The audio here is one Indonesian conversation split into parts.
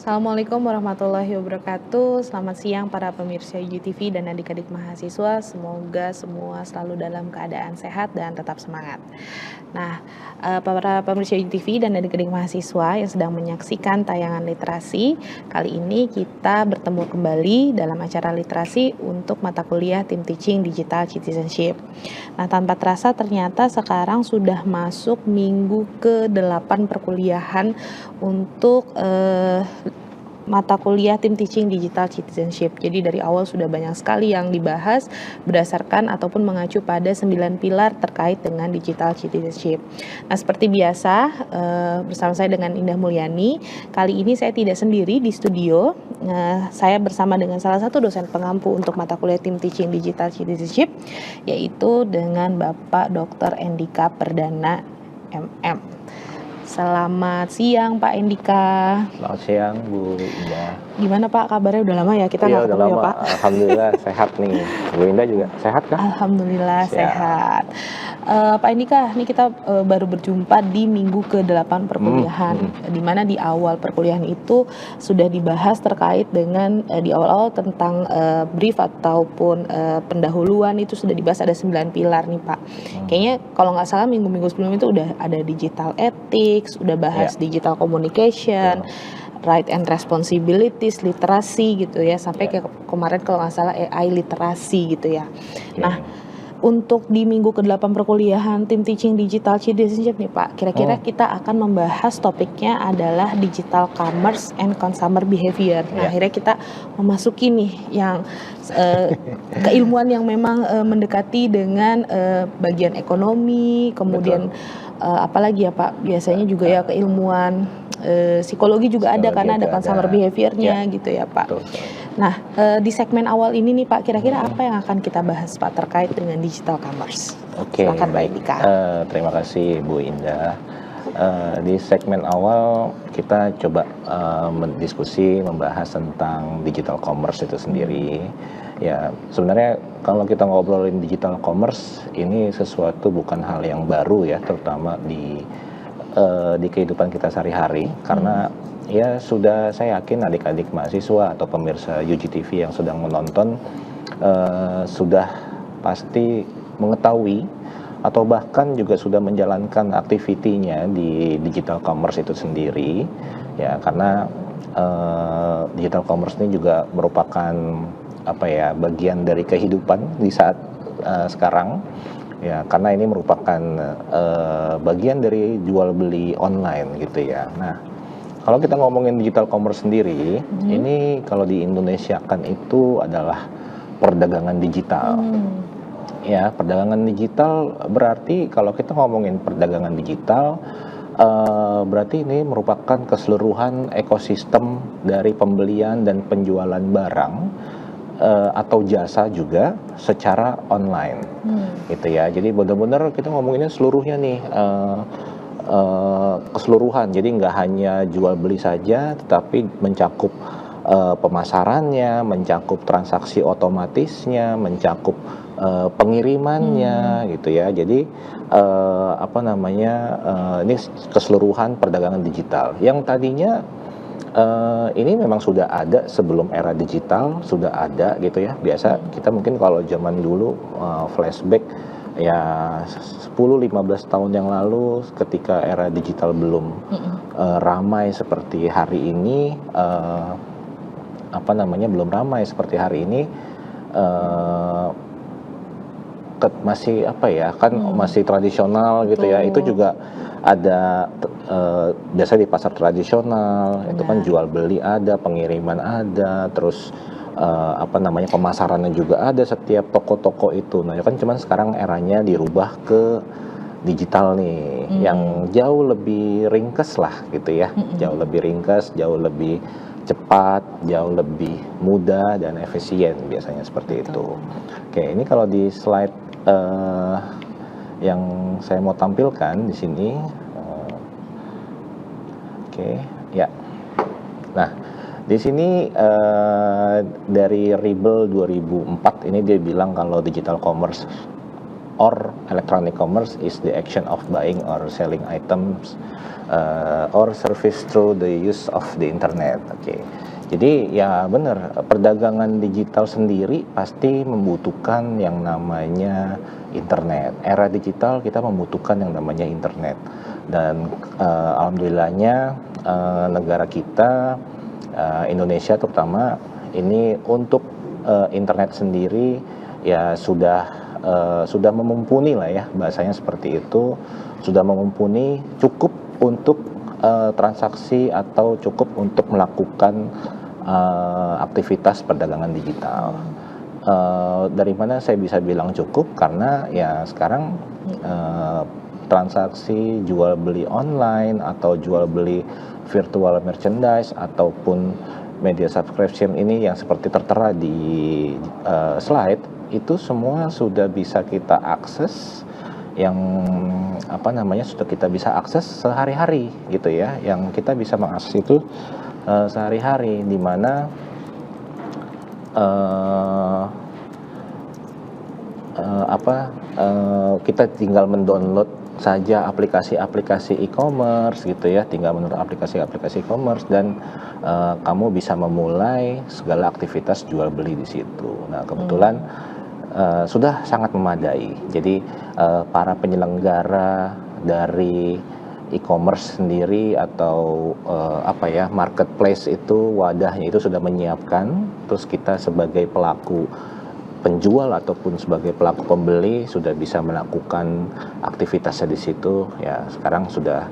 Assalamualaikum warahmatullahi wabarakatuh. Selamat siang para pemirsa UTV dan adik-adik mahasiswa. Semoga semua selalu dalam keadaan sehat dan tetap semangat. Nah, para pemirsa UTV dan adik-adik mahasiswa yang sedang menyaksikan tayangan literasi, kali ini kita bertemu kembali dalam acara literasi untuk mata kuliah Tim Teaching Digital Citizenship. Nah, tanpa terasa ternyata sekarang sudah masuk minggu ke-8 perkuliahan untuk mata kuliah Tim Teaching Digital Citizenship. Jadi dari awal sudah banyak sekali yang dibahas berdasarkan ataupun mengacu pada 9 pilar terkait dengan Digital Citizenship. Nah, seperti biasa bersama saya dengan Indah Mulyani. Kali ini saya tidak sendiri di studio. Saya bersama dengan salah satu dosen pengampu untuk mata kuliah Tim Teaching Digital Citizenship, yaitu dengan Bapak Dr. Endika Perdana MM. Selamat siang Pak Endika. Selamat siang Bu Indah. Gimana Pak kabarnya? Udah lama ya kita nggak ketemu ya Pak? Alhamdulillah sehat nih. Bu Indah juga sehat kah? Alhamdulillah sehat. Pak Endika, ini kita baru berjumpa di minggu ke-8 perkuliahan, di mana di awal perkuliahan itu sudah dibahas terkait dengan di awal-awal tentang brief ataupun pendahuluan itu sudah dibahas ada 9 pilar nih Pak. Kayaknya kalau nggak salah minggu-minggu sebelum itu udah ada digital ethics, udah bahas digital communication, right and responsibilities, literasi gitu ya, sampai ke kemarin kalau nggak salah AI literasi gitu ya. Nah, untuk di minggu ke-8 perkuliahan Tim Teaching Digital Citizenship nih Pak, kira-kira kita akan membahas topiknya adalah Digital Commerce and Consumer Behavior. Nah, akhirnya kita memasuki nih yang keilmuan yang memang mendekati dengan bagian ekonomi, kemudian apalagi ya Pak, biasanya juga ya keilmuan psikologi juga ada karena ada consumer behavior-nya gitu ya Pak. Nah, di segmen awal ini nih Pak, kira-kira apa yang akan kita bahas Pak terkait dengan digital commerce? Silakan Pak Endika. Terima kasih Bu Indah. Di segmen awal kita coba mendiskusi membahas tentang digital commerce itu sendiri. Ya, sebenarnya kalau kita ngobrolin digital commerce ini sesuatu bukan hal yang baru ya, terutama di kehidupan kita sehari-hari, karena ya sudah, saya yakin adik-adik mahasiswa atau pemirsa UGTV yang sedang menonton sudah pasti mengetahui atau bahkan juga sudah menjalankan aktivitinya di digital commerce itu sendiri ya, karena digital commerce ini juga merupakan bagian dari kehidupan di saat sekarang ya, karena ini merupakan bagian dari jual beli online gitu ya. Nah, kalau kita ngomongin digital commerce sendiri, ini kalau di Indonesia kan itu adalah perdagangan digital. Ya, perdagangan digital berarti kalau kita ngomongin perdagangan digital, berarti ini merupakan keseluruhan ekosistem dari pembelian dan penjualan barang atau jasa juga secara online, gitu ya. Jadi benar-benar kita ngomonginnya seluruhnya nih. Keseluruhan, jadi nggak hanya jual beli saja, tetapi mencakup pemasarannya, mencakup transaksi otomatisnya, mencakup pengirimannya gitu ya. Jadi ini keseluruhan perdagangan digital yang tadinya ini memang sudah ada sebelum era digital, sudah ada gitu ya. Biasa kita mungkin kalau zaman dulu flashback ya 10-15 tahun yang lalu, ketika era digital belum ramai seperti hari ini, belum ramai seperti hari ini, masih masih tradisional gitu ya. Itu juga ada biasanya di pasar tradisional itu kan jual beli ada, pengiriman ada, terus pemasarannya juga ada setiap toko-toko itu. Nah, kan cuman sekarang eranya dirubah ke digital nih, yang jauh lebih ringkas lah gitu ya. Jauh lebih ringkas, jauh lebih cepat, jauh lebih mudah dan efisien, biasanya seperti itu. Oke, ini kalau di slide yang saya mau tampilkan di sini. Oke, ya. Nah, di sini dari Ribble 2004 ini dia bilang kalau digital commerce or electronic commerce is the action of buying or selling items or service through the use of the internet. Oke. Jadi ya benar, perdagangan digital sendiri pasti membutuhkan yang namanya internet. Era digital kita membutuhkan yang namanya internet. Dan alhamdulillahnya negara kita, Indonesia terutama, ini untuk internet sendiri ya sudah memumpuni lah ya, bahasanya seperti itu, sudah memumpuni, cukup untuk transaksi atau cukup untuk melakukan aktivitas perdagangan digital. Dari mana saya bisa bilang cukup? Karena ya sekarang transaksi jual beli online atau jual beli virtual merchandise ataupun media subscription ini yang seperti tertera di slide, itu semua sudah bisa kita akses, yang sudah kita bisa akses sehari-hari gitu ya, yang kita bisa mengakses itu sehari-hari, di mana kita tinggal mendownload saja aplikasi-aplikasi e-commerce gitu ya, tinggal mendownload aplikasi-aplikasi e-commerce dan kamu bisa memulai segala aktivitas jual beli di situ. Nah, kebetulan sudah sangat memadai. Jadi para penyelenggara dari e-commerce sendiri atau marketplace itu, wadahnya itu sudah menyiapkan. Terus kita sebagai pelaku penjual ataupun sebagai pelaku pembeli sudah bisa melakukan aktivitasnya di situ. Ya sekarang sudah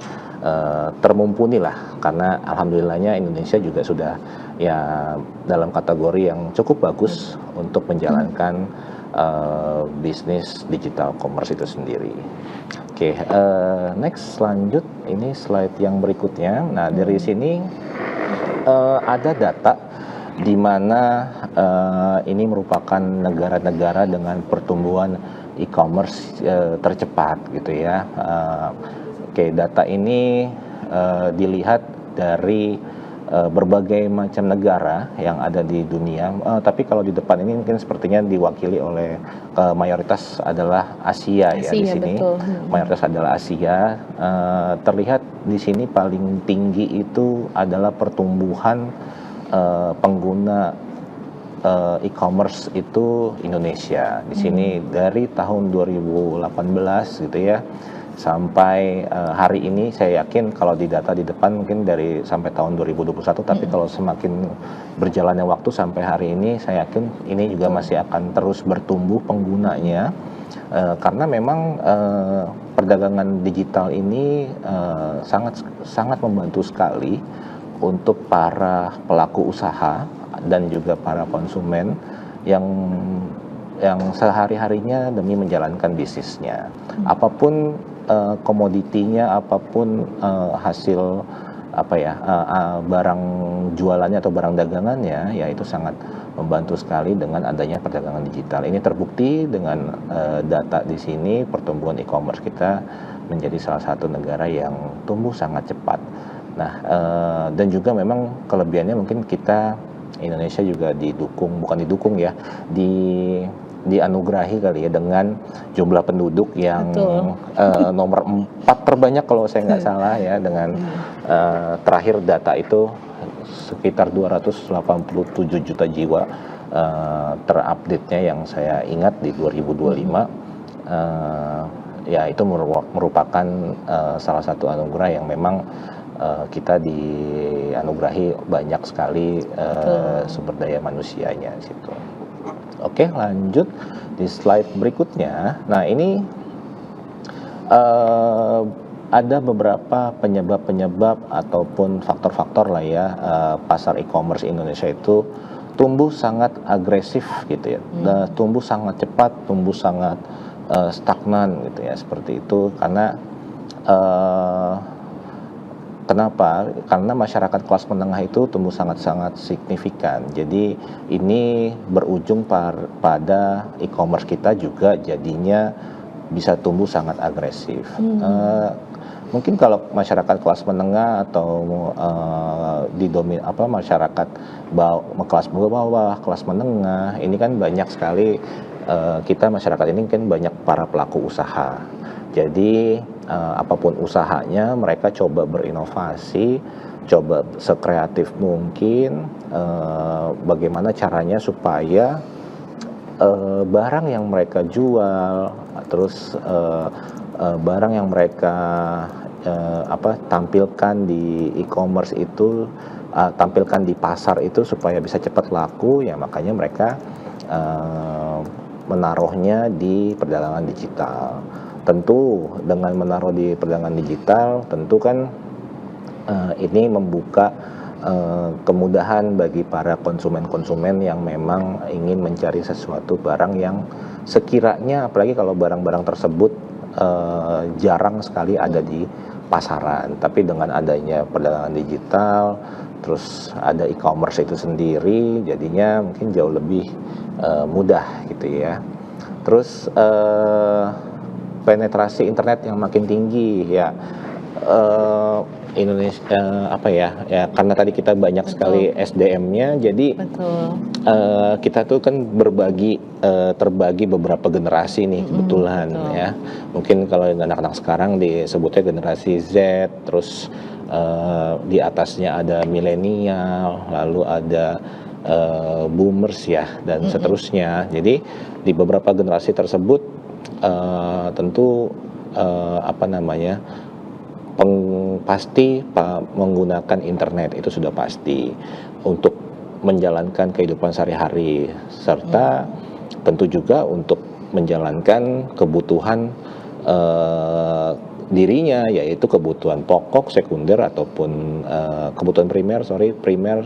termumpuni lah, karena alhamdulillahnya Indonesia juga sudah ya dalam kategori yang cukup bagus untuk menjalankan bisnis digital commerce itu sendiri. Oke, next, lanjut, ini slide yang berikutnya. Nah, dari sini ada data di mana ini merupakan negara-negara dengan pertumbuhan e-commerce tercepat gitu ya. Oke, data ini dilihat dari berbagai macam negara yang ada di dunia, tapi kalau di depan ini mungkin sepertinya diwakili oleh mayoritas adalah Asia ya di sini. Betul. Mayoritas adalah Asia. Terlihat di sini paling tinggi itu adalah pertumbuhan pengguna e-commerce itu Indonesia. Di sini dari tahun 2018 gitu ya, sampai hari ini saya yakin kalau di data di depan mungkin dari sampai tahun 2021, tapi kalau semakin berjalannya waktu sampai hari ini saya yakin ini juga masih akan terus bertumbuh penggunanya, karena memang perdagangan digital ini sangat membantu sekali untuk para pelaku usaha dan juga para konsumen yang sehari-harinya demi menjalankan bisnisnya. Apapun komoditinya, apapun hasil barang jualannya atau barang dagangannya, ya itu sangat membantu sekali dengan adanya perdagangan digital. Ini terbukti dengan data di sini, pertumbuhan e-commerce kita menjadi salah satu negara yang tumbuh sangat cepat. Nah, dan juga memang kelebihannya mungkin kita Indonesia juga dianugerahi kali ya dengan jumlah penduduk yang nomor 4 terbanyak kalau saya nggak salah ya, dengan terakhir data itu sekitar 287 juta jiwa terupdate-nya yang saya ingat di 2025. Ya itu merupakan salah satu anugerah yang memang kita dianugerahi banyak sekali sumber daya manusianya di situ. Oke, lanjut di slide berikutnya. Nah, ini ada beberapa penyebab-penyebab ataupun faktor-faktor lah ya, pasar e-commerce Indonesia itu tumbuh sangat agresif gitu ya, tumbuh sangat cepat, tumbuh sangat stagnan gitu ya, seperti itu. Karena kenapa? Karena masyarakat kelas menengah itu tumbuh sangat-sangat signifikan. Jadi ini berujung pada e-commerce kita juga jadinya bisa tumbuh sangat agresif. Mungkin kalau masyarakat kelas menengah atau masyarakat kelas bawah, kelas menengah, ini kan banyak sekali kita masyarakat ini kan banyak para pelaku usaha. Jadi apapun usahanya mereka coba berinovasi, coba sekreatif mungkin bagaimana caranya supaya barang yang mereka jual, terus barang yang mereka tampilkan di e-commerce itu, tampilkan di pasar itu supaya bisa cepat laku, ya makanya mereka menaruhnya di perdagangan digital. Tentu dengan menaruh di perdagangan digital, tentu kan ini membuka kemudahan bagi para konsumen-konsumen yang memang ingin mencari sesuatu barang yang sekiranya, apalagi kalau barang-barang tersebut jarang sekali ada di pasaran. Tapi dengan adanya perdagangan digital, terus ada e-commerce itu sendiri, jadinya mungkin jauh lebih mudah gitu ya. Terus penetrasi internet yang makin tinggi ya. Indonesia ya karena tadi kita banyak sekali SDM-nya, jadi kita tuh kan terbagi beberapa generasi nih kebetulan ya. Mungkin kalau anak-anak sekarang disebutnya generasi Z, terus di atasnya ada milenial, lalu ada boomers ya dan seterusnya. Jadi di beberapa generasi tersebut tentu pasti menggunakan internet itu sudah pasti untuk menjalankan kehidupan sehari-hari, serta tentu juga untuk menjalankan kebutuhan dirinya, yaitu kebutuhan pokok, sekunder ataupun kebutuhan primer,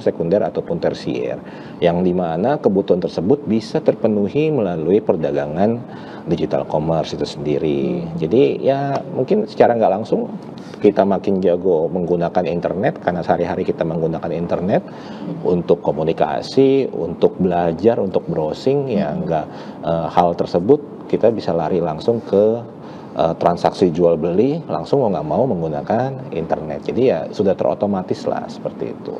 sekunder ataupun tersier, yang dimana kebutuhan tersebut bisa terpenuhi melalui perdagangan digital commerce itu sendiri. Jadi ya mungkin secara nggak langsung kita makin jago menggunakan internet karena sehari-hari kita menggunakan internet untuk komunikasi, untuk belajar, untuk browsing, ya nggak hal tersebut kita bisa lari langsung ke transaksi jual beli langsung mau nggak mau menggunakan internet. Jadi ya sudah terotomatis lah seperti itu.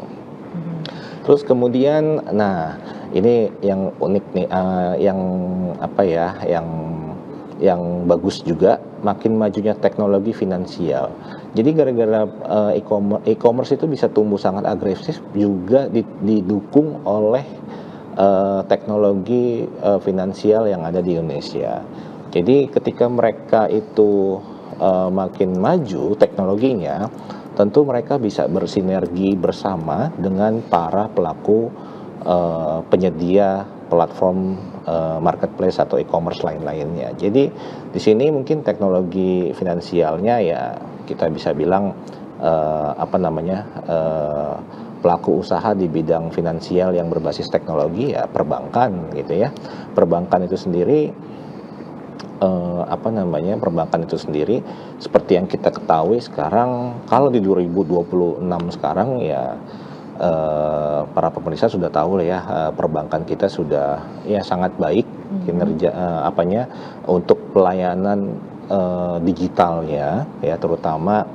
Terus kemudian, nah ini yang unik nih, yang bagus juga, makin majunya teknologi finansial. Jadi gara-gara e-commerce itu bisa tumbuh sangat agresif juga didukung oleh teknologi finansial yang ada di Indonesia. Jadi ketika mereka itu makin maju teknologinya, tentu mereka bisa bersinergi bersama dengan para pelaku penyedia platform marketplace atau e-commerce lain-lainnya. Jadi di sini mungkin teknologi finansialnya ya kita bisa bilang pelaku usaha di bidang finansial yang berbasis teknologi ya perbankan gitu ya. Perbankan itu sendiri seperti yang kita ketahui sekarang, kalau di 2026 sekarang ya para pemirsa sudah tahu lah ya, perbankan kita sudah ya sangat baik kinerja untuk pelayanan digitalnya ya, terutama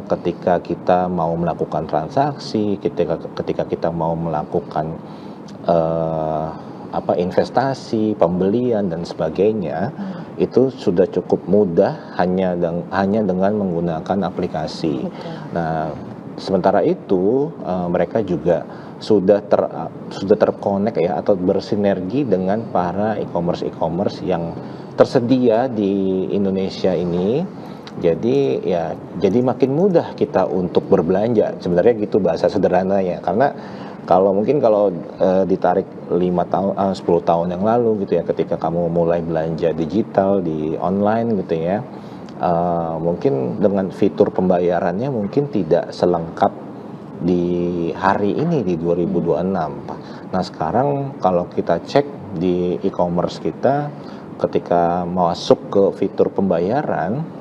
ketika kita mau melakukan transaksi, ketika kita mau melakukan investasi, pembelian dan sebagainya, itu sudah cukup mudah hanya dengan menggunakan aplikasi. Nah, sementara itu mereka juga sudah terkonek ya, atau bersinergi dengan para e-commerce yang tersedia di Indonesia ini. Jadi makin mudah kita untuk berbelanja. Sebenarnya gitu bahasa sederhananya. Karena kalau ditarik 10 tahun yang lalu gitu ya, ketika kamu mulai belanja digital di online gitu ya, mungkin dengan fitur pembayarannya mungkin tidak selengkap di hari ini di 2026. Nah sekarang kalau kita cek di e-commerce kita, ketika masuk ke fitur pembayaran,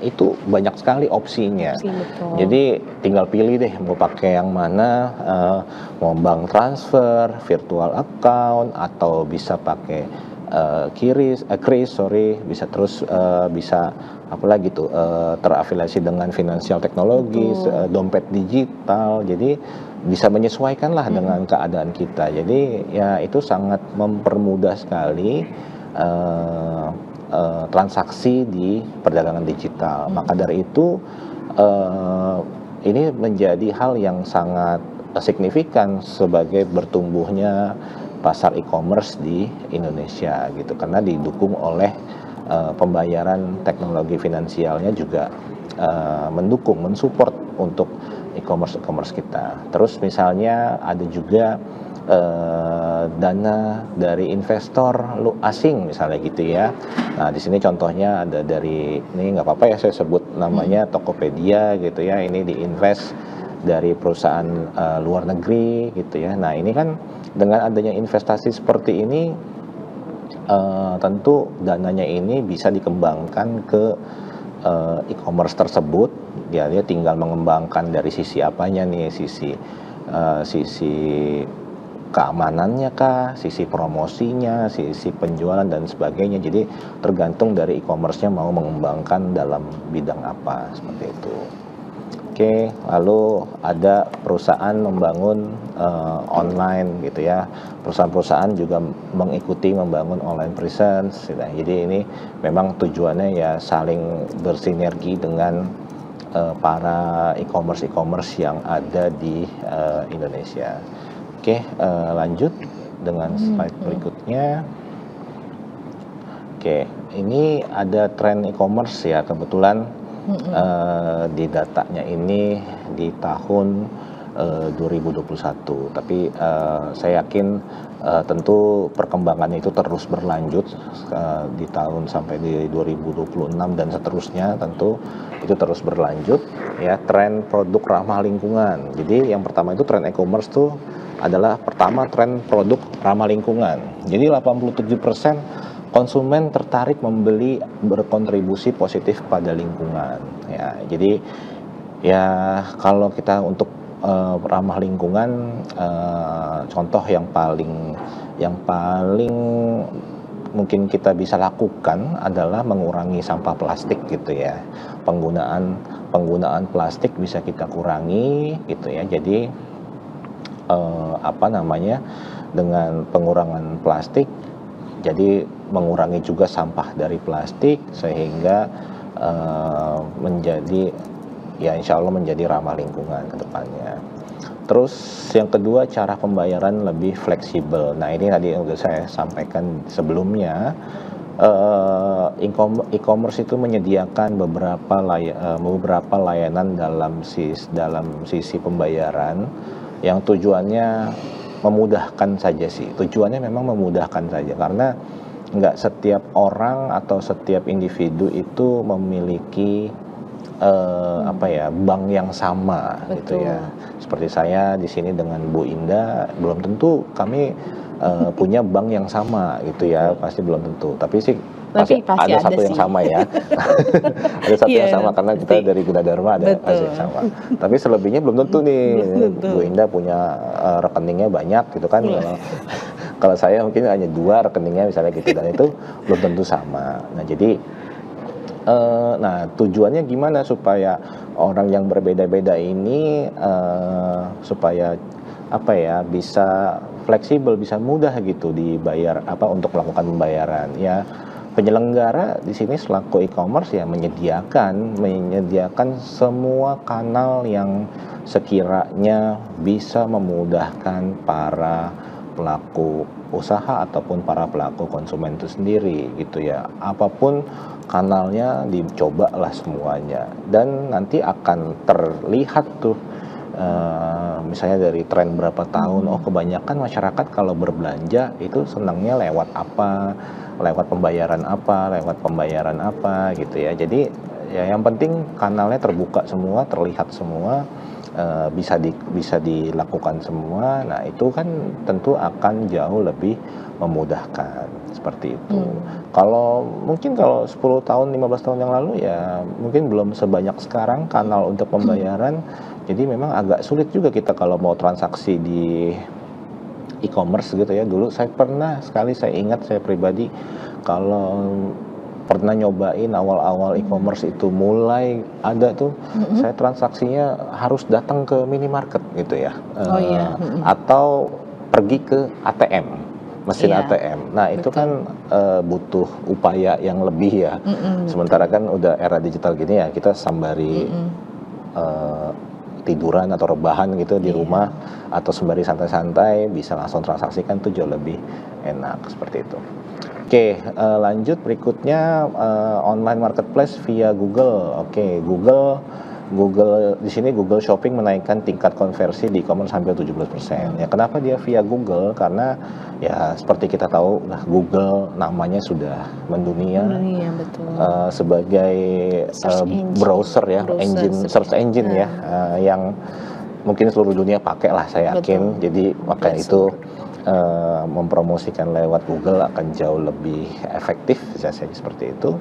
itu banyak sekali opsinya. Jadi tinggal pilih deh mau pakai yang mana, mau bank transfer, virtual account, atau bisa pakai kris, sorry, bisa terus bisa apalagi tuh terafiliasi dengan financial teknologi, Betul. dompet digital, jadi bisa menyesuaikan lah dengan keadaan kita. Jadi ya itu sangat mempermudah sekali eh, transaksi di perdagangan digital. Maka dari itu eh, ini menjadi hal yang sangat signifikan sebagai bertumbuhnya pasar e-commerce di Indonesia gitu, karena didukung oleh pembayaran teknologi finansialnya juga mendukung, mensupport untuk e-commerce kita. Terus misalnya ada juga dana dari investor asing misalnya gitu ya. Nah di sini contohnya ada dari, ini nggak apa-apa ya saya sebut namanya Tokopedia gitu ya. Ini diinvest dari perusahaan luar negeri gitu ya. Nah ini kan dengan adanya investasi seperti ini tentu dananya ini bisa dikembangkan ke e-commerce tersebut. Dia tinggal mengembangkan dari sisi apanya nih, sisi keamanannya kah, sisi promosinya, sisi penjualan dan sebagainya. Jadi tergantung dari e-commerce-nya mau mengembangkan dalam bidang apa, seperti itu. Oke, lalu ada perusahaan membangun online gitu ya. Perusahaan-perusahaan juga mengikuti membangun online presence gitu. Jadi ini memang tujuannya ya saling bersinergi dengan para e-commerce yang ada di Indonesia. Oke, lanjut dengan slide berikutnya. Oke, ini ada tren e-commerce ya, kebetulan di datanya ini di tahun 2021. Tapi saya yakin tentu perkembangan itu terus berlanjut di tahun sampai di 2026 dan seterusnya, tentu itu terus berlanjut ya. Tren produk ramah lingkungan. Jadi yang pertama itu tren e-commerce tuh adalah pertama tren produk ramah lingkungan. Jadi 87% konsumen tertarik membeli berkontribusi positif pada lingkungan ya. Jadi ya kalau kita untuk ramah lingkungan, contoh yang paling mungkin kita bisa lakukan adalah mengurangi sampah plastik gitu ya. Penggunaan plastik bisa kita kurangi gitu ya. Jadi dengan pengurangan plastik, jadi mengurangi juga sampah dari plastik sehingga menjadi ya insya Allah menjadi ramah lingkungan ke depannya. Terus yang kedua, cara pembayaran lebih fleksibel. Nah ini tadi yang sudah saya sampaikan sebelumnya, e-commerce itu menyediakan beberapa layanan dalam sisi pembayaran yang tujuannya memudahkan saja sih. Tujuannya memang memudahkan saja, karena nggak setiap orang atau setiap individu itu memiliki bank yang sama. Betul. Gitu ya. Seperti saya di sini dengan Bu Indah, belum tentu kami punya bank yang sama gitu ya, pasti belum tentu. Tapi pasti ada satu yang sama ya. Ada satu yang sama karena kita dari Gunadarma ada pasti yang sama. Tapi selebihnya belum tentu nih. Bu Indah punya rekeningnya banyak gitu kan. Kalau saya mungkin hanya 2 rekeningnya misalnya gitu, dan itu belum tentu sama. Nah jadi tujuannya gimana supaya orang yang berbeda-beda ini supaya bisa fleksibel, bisa mudah gitu dibayar untuk melakukan pembayaran ya. Penyelenggara di sini selaku e-commerce ya menyediakan semua kanal yang sekiranya bisa memudahkan para pelaku usaha ataupun para pelaku konsumen itu sendiri gitu ya. Apapun kanalnya dicobalah semuanya, dan nanti akan terlihat tuh misalnya dari tren berapa tahun, kebanyakan masyarakat kalau berbelanja itu senangnya lewat pembayaran apa gitu ya. Jadi ya yang penting kanalnya terbuka semua, terlihat semua, bisa dilakukan semua. Nah itu kan tentu akan jauh lebih memudahkan seperti itu. Kalau 10 tahun 15 tahun yang lalu ya mungkin belum sebanyak sekarang kanal untuk pembayaran. Jadi memang agak sulit juga kita kalau mau transaksi di e-commerce gitu ya. Dulu saya pernah sekali, saya ingat saya pribadi kalau pernah nyobain awal-awal e-commerce itu mulai ada tuh, saya transaksinya harus datang ke minimarket gitu ya, Oh iya, atau pergi ke ATM, mesin Iya, ATM. Nah itu betul. kan butuh upaya yang lebih ya. Sementara kan udah era digital gini ya, kita sambari eh, tiduran atau rebahan gitu di Iya. rumah, atau sembari santai-santai bisa langsung transaksikan tuh jauh lebih enak seperti itu. Oke, lanjut berikutnya, online marketplace via Google. Oke, Google di sini Google Shopping menaikkan tingkat konversi di e-commerce hampir 17%. Ya, kenapa dia via Google? Karena ya seperti kita tahu, Google namanya sudah mendunia. Iya, betul. Sebagai Search engine. browser ya, Browser, search engine ya, yang mungkin seluruh dunia pakai lah saya yakin. Betul. Jadi maka itu mempromosikan lewat Google akan jauh lebih efektif, bisa saja seperti itu.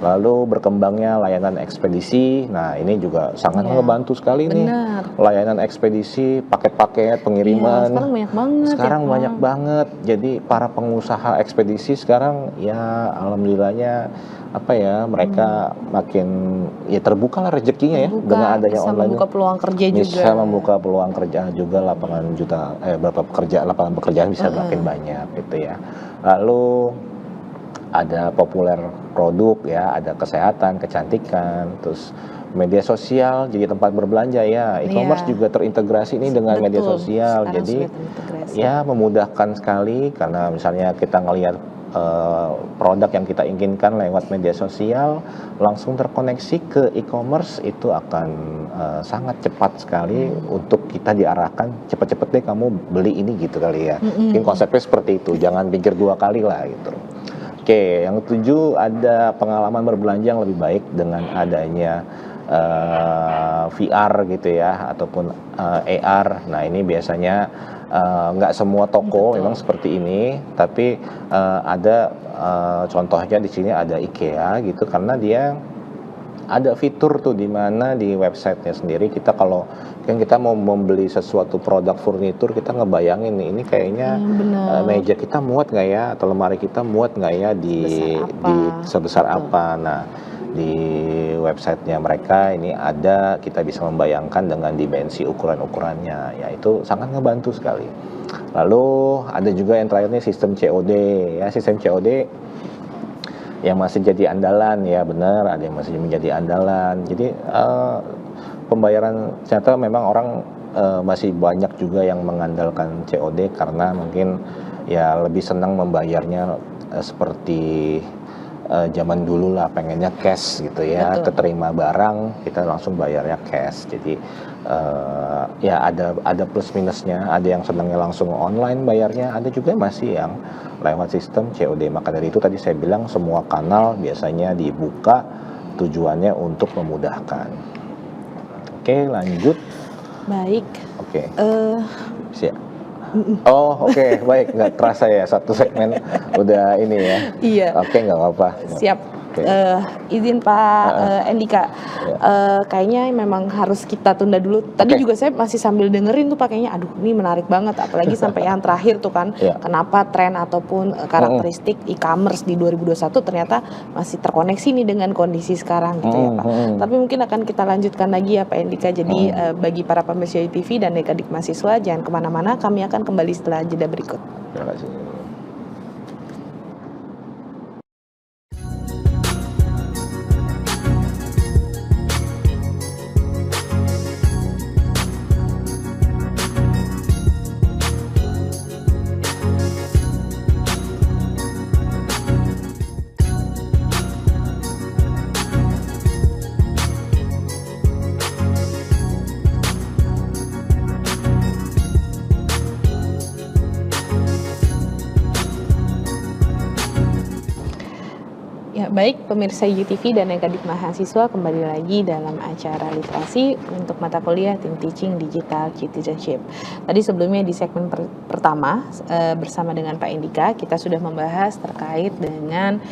Lalu berkembangnya layanan ekspedisi, nah ini juga sangat Iya, ngebantu sekali nih. benar. Layanan ekspedisi, paket-paket, pengiriman. Iya, sekarang banyak banget Sekarang ya, Pak. banyak banget. Jadi para pengusaha ekspedisi sekarang ya alhamdulillahnya apa ya, mereka makin ya terbuka lah rezekinya ya dengan adanya bisa online. membuka peluang kerja juga. Bisa membuka peluang kerja juga, lapangan pekerjaan bisa makin banyak gitu ya. Lalu ada populer produk ya, ada kesehatan, kecantikan, terus media sosial jadi tempat berbelanja ya. E-commerce Iya. juga terintegrasi ini dengan media Betul, sosial. sekarang Jadi sudah terintegrasi. ya memudahkan sekali karena misalnya kita ngelihat produk yang kita inginkan lewat media sosial langsung terkoneksi ke e-commerce, itu akan sangat cepat sekali untuk kita diarahkan, cepet-cepet deh kamu beli ini gitu kali ya. Mungkin konsepnya seperti itu, jangan pikir dua kali lah gitu. Oke, yang ketujuh ada pengalaman berbelanja yang lebih baik dengan adanya VR gitu ya, ataupun AR. Nah ini biasanya nggak semua toko memang seperti ini, tapi ada contohnya di sini ada IKEA gitu, karena dia ada fitur tuh di mana di websitenya sendiri kita kalau kan kita mau membeli sesuatu produk furnitur, kita ngebayangin nih ini kayaknya benar. meja kita muat nggak ya, atau lemari kita muat nggak ya di sebesar apa. Nah di websitenya mereka ini ada, kita bisa membayangkan dengan dimensi ukuran-ukurannya, ya itu sangat ngebantu sekali. Lalu ada juga yang terakhir nih sistem COD ya, sistem COD yang masih jadi andalan ya, benar, ada yang masih menjadi andalan. Jadi pembayaran ternyata memang orang masih banyak juga yang mengandalkan COD karena mungkin ya lebih senang membayarnya seperti zaman dulu lah, pengennya cash gitu ya. Betul. Keterima barang kita langsung bayarnya cash. Jadi ya ada plus minusnya, ada yang senangnya langsung online bayarnya, ada juga masih yang lewat sistem COD. Maka dari itu tadi saya bilang semua kanal biasanya dibuka tujuannya untuk memudahkan. Oke, lanjut. Baik. Oke. Siap. Oh oke, baik, nggak terasa ya satu segmen udah ini ya. Iya. Oke, nggak apa-apa. Siap. Oke. Izin Pak Endika, kayaknya memang harus kita tunda dulu. Tadi juga saya masih sambil dengerin tuh pakainya, aduh ini menarik banget, apalagi sampai yang terakhir tuh kan, kenapa tren ataupun karakteristik e-commerce di 2021 ternyata masih terkoneksi nih dengan kondisi sekarang gitu ya Pak. Tapi mungkin akan kita lanjutkan lagi ya Pak Endika. Jadi bagi para pemirsa TV dan adik-adik mahasiswa jangan kemana-mana, kami akan kembali setelah jeda berikut. Terima kasih. Baik pemirsa UTV dan Adik Mahasiswa, kembali lagi dalam acara literasi untuk mata kuliah Tim Teaching Digital Citizenship. Tadi sebelumnya di segmen pertama bersama dengan Pak Indika, kita sudah membahas terkait dengan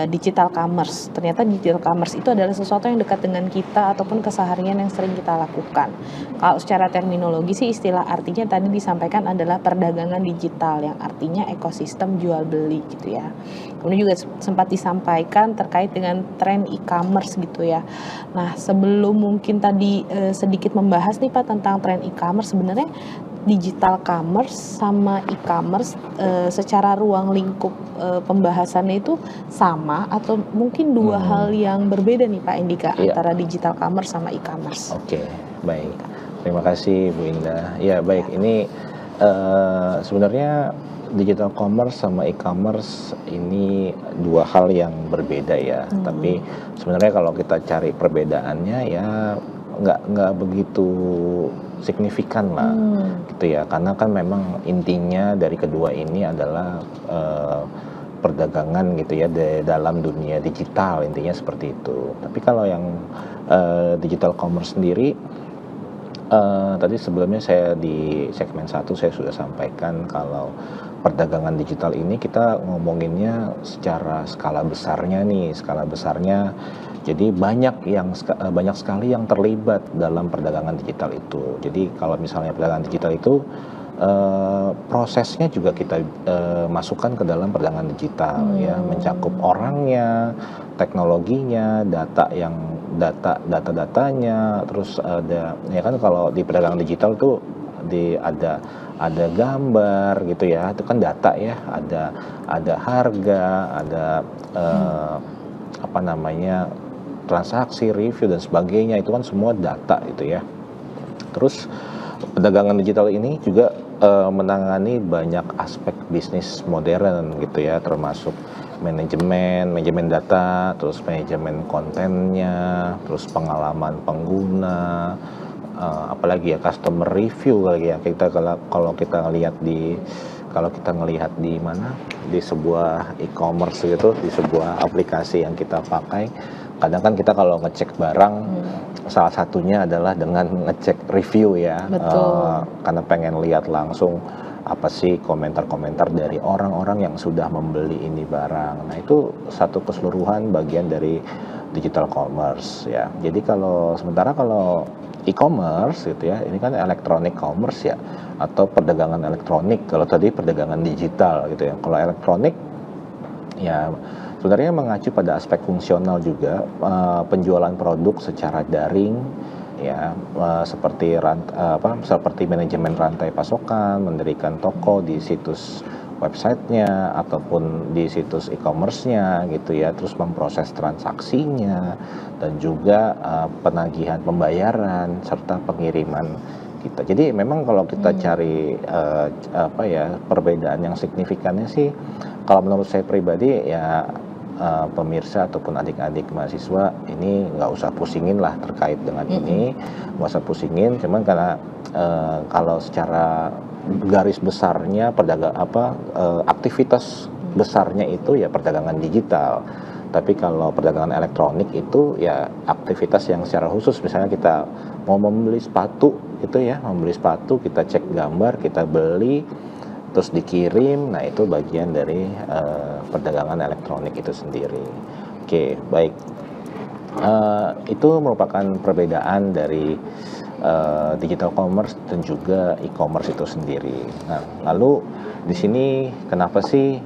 digital commerce. Ternyata digital commerce itu adalah sesuatu yang dekat dengan kita ataupun keseharian yang sering kita lakukan. Kalau secara terminologi sih istilah artinya tadi disampaikan adalah perdagangan digital, yang artinya ekosistem jual beli gitu ya. Kemudian juga sempat disampaikan terkait dengan tren e-commerce gitu ya. Nah, sebelum mungkin tadi sedikit membahas nih Pak tentang tren e-commerce, sebenarnya digital commerce sama e-commerce secara ruang lingkup pembahasannya itu sama atau mungkin dua hal yang berbeda nih Pak Indika antara digital commerce sama e-commerce. Oke, baik. Terima kasih Bu Indah. Ya, baik. Ini sebenarnya digital commerce sama e-commerce ini dua hal yang berbeda ya. Tapi sebenarnya kalau kita cari perbedaannya ya nggak begitu signifikan lah, gitu ya. Karena kan memang intinya dari kedua ini adalah perdagangan gitu ya dalam dunia digital, intinya seperti itu. Tapi kalau yang digital commerce sendiri, tadi sebelumnya saya di segmen 1 saya sudah sampaikan kalau perdagangan digital ini kita ngomonginnya secara skala besarnya nih, jadi banyak sekali yang terlibat dalam perdagangan digital itu. Jadi kalau misalnya perdagangan digital itu prosesnya juga kita masukkan ke dalam perdagangan digital ya, mencakup orangnya, teknologinya, data-datanya, terus ada ya kan kalau di perdagangan digital tuh ada gambar gitu ya, itu kan data ya, ada harga, ada transaksi, review dan sebagainya, itu kan semua data itu ya. Terus perdagangan digital ini juga menangani banyak aspek bisnis modern gitu ya, termasuk manajemen data, terus manajemen kontennya, terus pengalaman pengguna, apalagi ya customer review lagi ya. Kalau kita ngelihat di mana, di sebuah e-commerce gitu, di sebuah aplikasi yang kita pakai, kadang kan kita kalau ngecek barang salah satunya adalah dengan ngecek review ya. Karena pengen lihat langsung apa sih komentar-komentar dari orang-orang yang sudah membeli ini barang. Nah, itu satu keseluruhan bagian dari digital commerce ya. Jadi sementara kalau e-commerce gitu ya, ini kan electronic commerce ya, atau perdagangan elektronik. Kalau tadi perdagangan digital gitu ya. Kalau elektronik ya sebenarnya mengacu pada aspek fungsional juga, penjualan produk secara daring ya, seperti manajemen rantai pasokan, mendirikan toko di situs websitenya ataupun di situs e-commerce-nya gitu ya, terus memproses transaksinya dan juga penagihan pembayaran serta pengiriman kita. Jadi memang kalau kita cari perbedaan yang signifikannya sih, kalau menurut saya pribadi ya, pemirsa ataupun adik-adik mahasiswa ini nggak usah pusingin lah terkait dengan ini, nggak usah pusingin. Cuman karena kalau secara garis besarnya aktivitas besarnya itu ya perdagangan digital. Tapi kalau perdagangan elektronik itu ya aktivitas yang secara khusus, misalnya kita mau membeli sepatu itu ya, kita cek gambar, kita beli, terus dikirim. Nah, itu bagian dari perdagangan elektronik itu sendiri. Oke, baik. Itu merupakan perbedaan dari digital commerce dan juga e-commerce itu sendiri. Nah, lalu di sini kenapa sih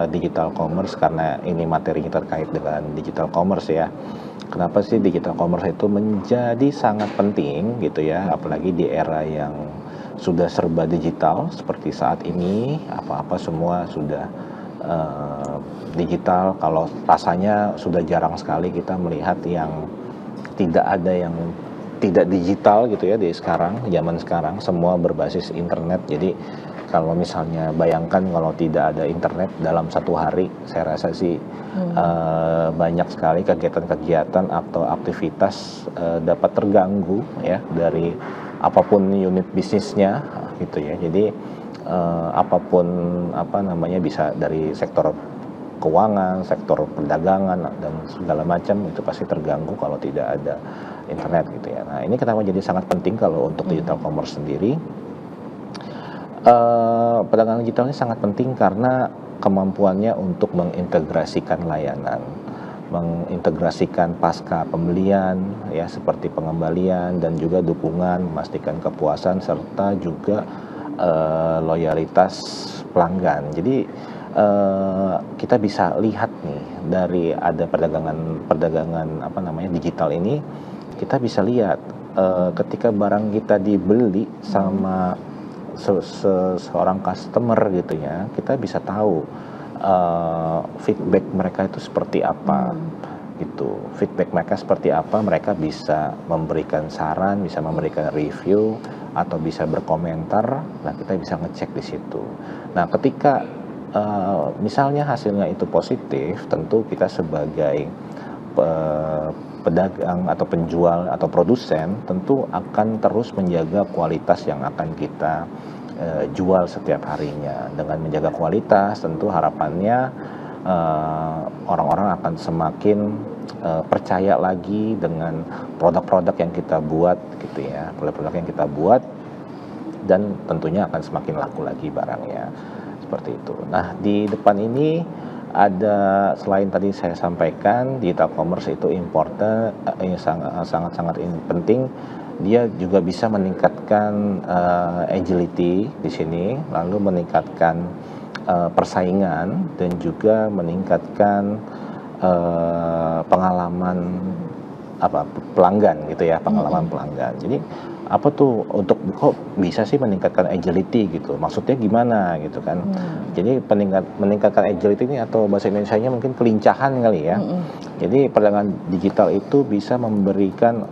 digital commerce? Karena ini materinya terkait dengan digital commerce ya. Kenapa sih digital commerce itu menjadi sangat penting gitu ya, apalagi di era yang sudah serba digital seperti saat ini, apa-apa semua sudah digital. Kalau rasanya sudah jarang sekali kita melihat yang tidak ada yang tidak digital gitu ya di zaman sekarang semua berbasis internet. Jadi kalau misalnya bayangkan kalau tidak ada internet dalam satu hari, saya rasa sih banyak sekali kegiatan-kegiatan atau aktivitas dapat terganggu ya, dari apapun unit bisnisnya gitu ya. Jadi apapun bisa dari sektor keuangan, sektor perdagangan dan segala macam itu pasti terganggu kalau tidak ada internet gitu ya. Nah, ini kenapa jadi sangat penting kalau untuk digital commerce sendiri. Perdagangan digital ini sangat penting karena kemampuannya untuk mengintegrasikan layanan, mengintegrasikan pasca pembelian ya, seperti pengembalian dan juga dukungan, memastikan kepuasan serta juga loyalitas pelanggan. Jadi kita bisa lihat nih dari ada perdagangan digital ini, kita bisa lihat ketika barang kita dibeli sama seorang customer gitu ya, kita bisa tahu feedback mereka itu seperti apa gitu. Feedback mereka seperti apa, mereka bisa memberikan saran, bisa memberikan review atau bisa berkomentar. Nah, kita bisa ngecek di situ. Nah, ketika misalnya hasilnya itu positif, tentu kita sebagai pedagang atau penjual atau produsen tentu akan terus menjaga kualitas yang akan kita jual setiap harinya. Dengan menjaga kualitas tentu harapannya orang-orang akan semakin percaya lagi dengan produk-produk yang kita buat gitu ya, produk-produk yang kita buat, dan tentunya akan semakin laku lagi barangnya seperti itu. Nah, di depan ini ada, selain tadi saya sampaikan digital commerce itu important, sangat-sangat penting. Dia juga bisa meningkatkan agility di sini, lalu meningkatkan persaingan dan juga meningkatkan pengalaman pelanggan gitu ya, pengalaman pelanggan. Jadi apa tuh, untuk kok bisa sih meningkatkan agility gitu, maksudnya gimana gitu kan. Jadi meningkatkan agility ini, atau bahasa Indonesianya mungkin kelincahan kali ya. Jadi perdagangan digital itu bisa memberikan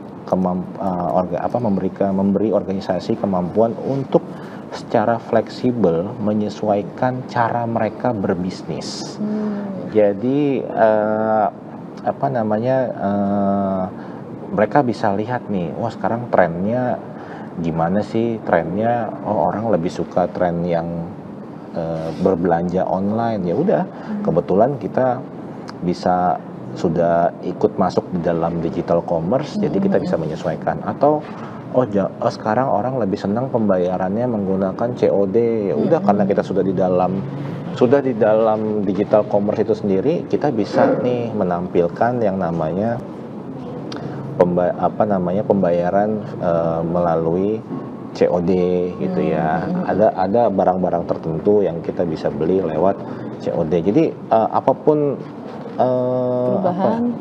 memberi organisasi kemampuan untuk secara fleksibel menyesuaikan cara mereka berbisnis. Jadi mereka bisa lihat nih, wah sekarang trennya gimana sih, trennya orang lebih suka tren yang berbelanja online. Ya udah, kebetulan kita bisa sudah ikut masuk di dalam digital commerce, jadi kita bisa menyesuaikan. Atau sekarang orang lebih senang pembayarannya menggunakan COD. Ya udah, karena kita sudah di dalam digital commerce itu sendiri, kita bisa nih menampilkan yang namanya pembayaran melalui COD gitu ya. Ada barang-barang tertentu yang kita bisa beli lewat COD. Jadi apapun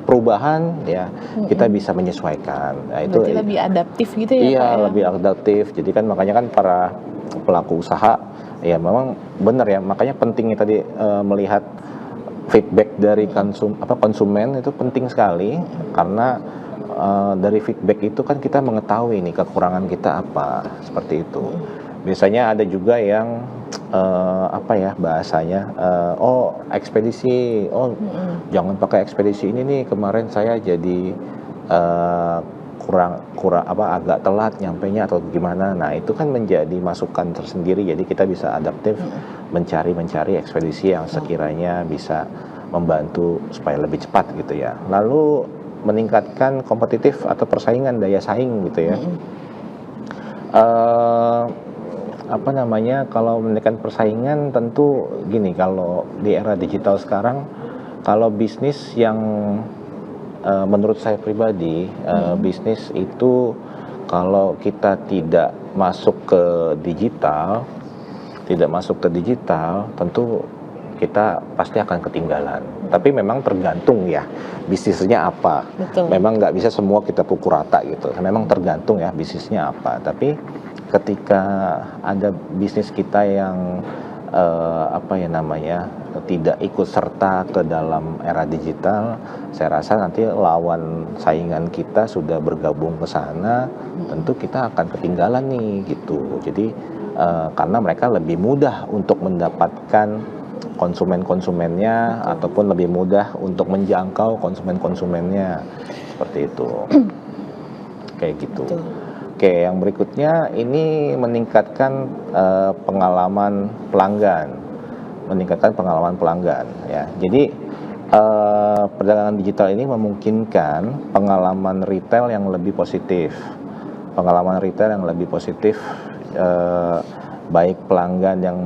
perubahan ya, kita bisa menyesuaikan. Nah, itu berarti lebih adaptif gitu ya, iya, Pak, ya? lebih adaptif. Jadi kan makanya kan para pelaku usaha ya memang benar ya, makanya pentingnya tadi melihat feedback dari konsumen itu penting sekali, karena dari feedback itu kan kita mengetahui nih kekurangan kita apa, seperti itu. Biasanya ada juga yang bahasanya ekspedisi, jangan pakai ekspedisi ini nih, kemarin saya jadi kurang agak telat nyampenya atau gimana. Nah, itu kan menjadi masukan tersendiri, jadi kita bisa adaptif mencari ekspedisi yang sekiranya bisa membantu supaya lebih cepat gitu ya. Lalu meningkatkan kompetitif atau persaingan, daya saing gitu ya. Kalau meningkatkan persaingan tentu gini, kalau di era digital sekarang, kalau bisnis yang menurut saya pribadi, bisnis itu kalau kita tidak masuk ke digital, tentu kita pasti akan ketinggalan. Tapi memang tergantung ya bisnisnya apa. Betul. Memang nggak bisa semua kita pukul rata gitu. Memang tergantung ya bisnisnya apa. Tapi ketika ada bisnis kita yang tidak ikut serta ke dalam era digital, saya rasa nanti lawan saingan kita sudah bergabung ke sana, tentu kita akan ketinggalan nih gitu. Jadi karena mereka lebih mudah untuk mendapatkan konsumennya, ataupun lebih mudah untuk menjangkau konsumennya, seperti itu. Kayak gitu. Betul. Oke, yang berikutnya ini meningkatkan pengalaman pelanggan. meningkatkan pengalaman pelanggan ya. Jadi perdagangan digital ini memungkinkan pengalaman retail yang lebih positif. Pengalaman retail yang lebih positif, baik pelanggan yang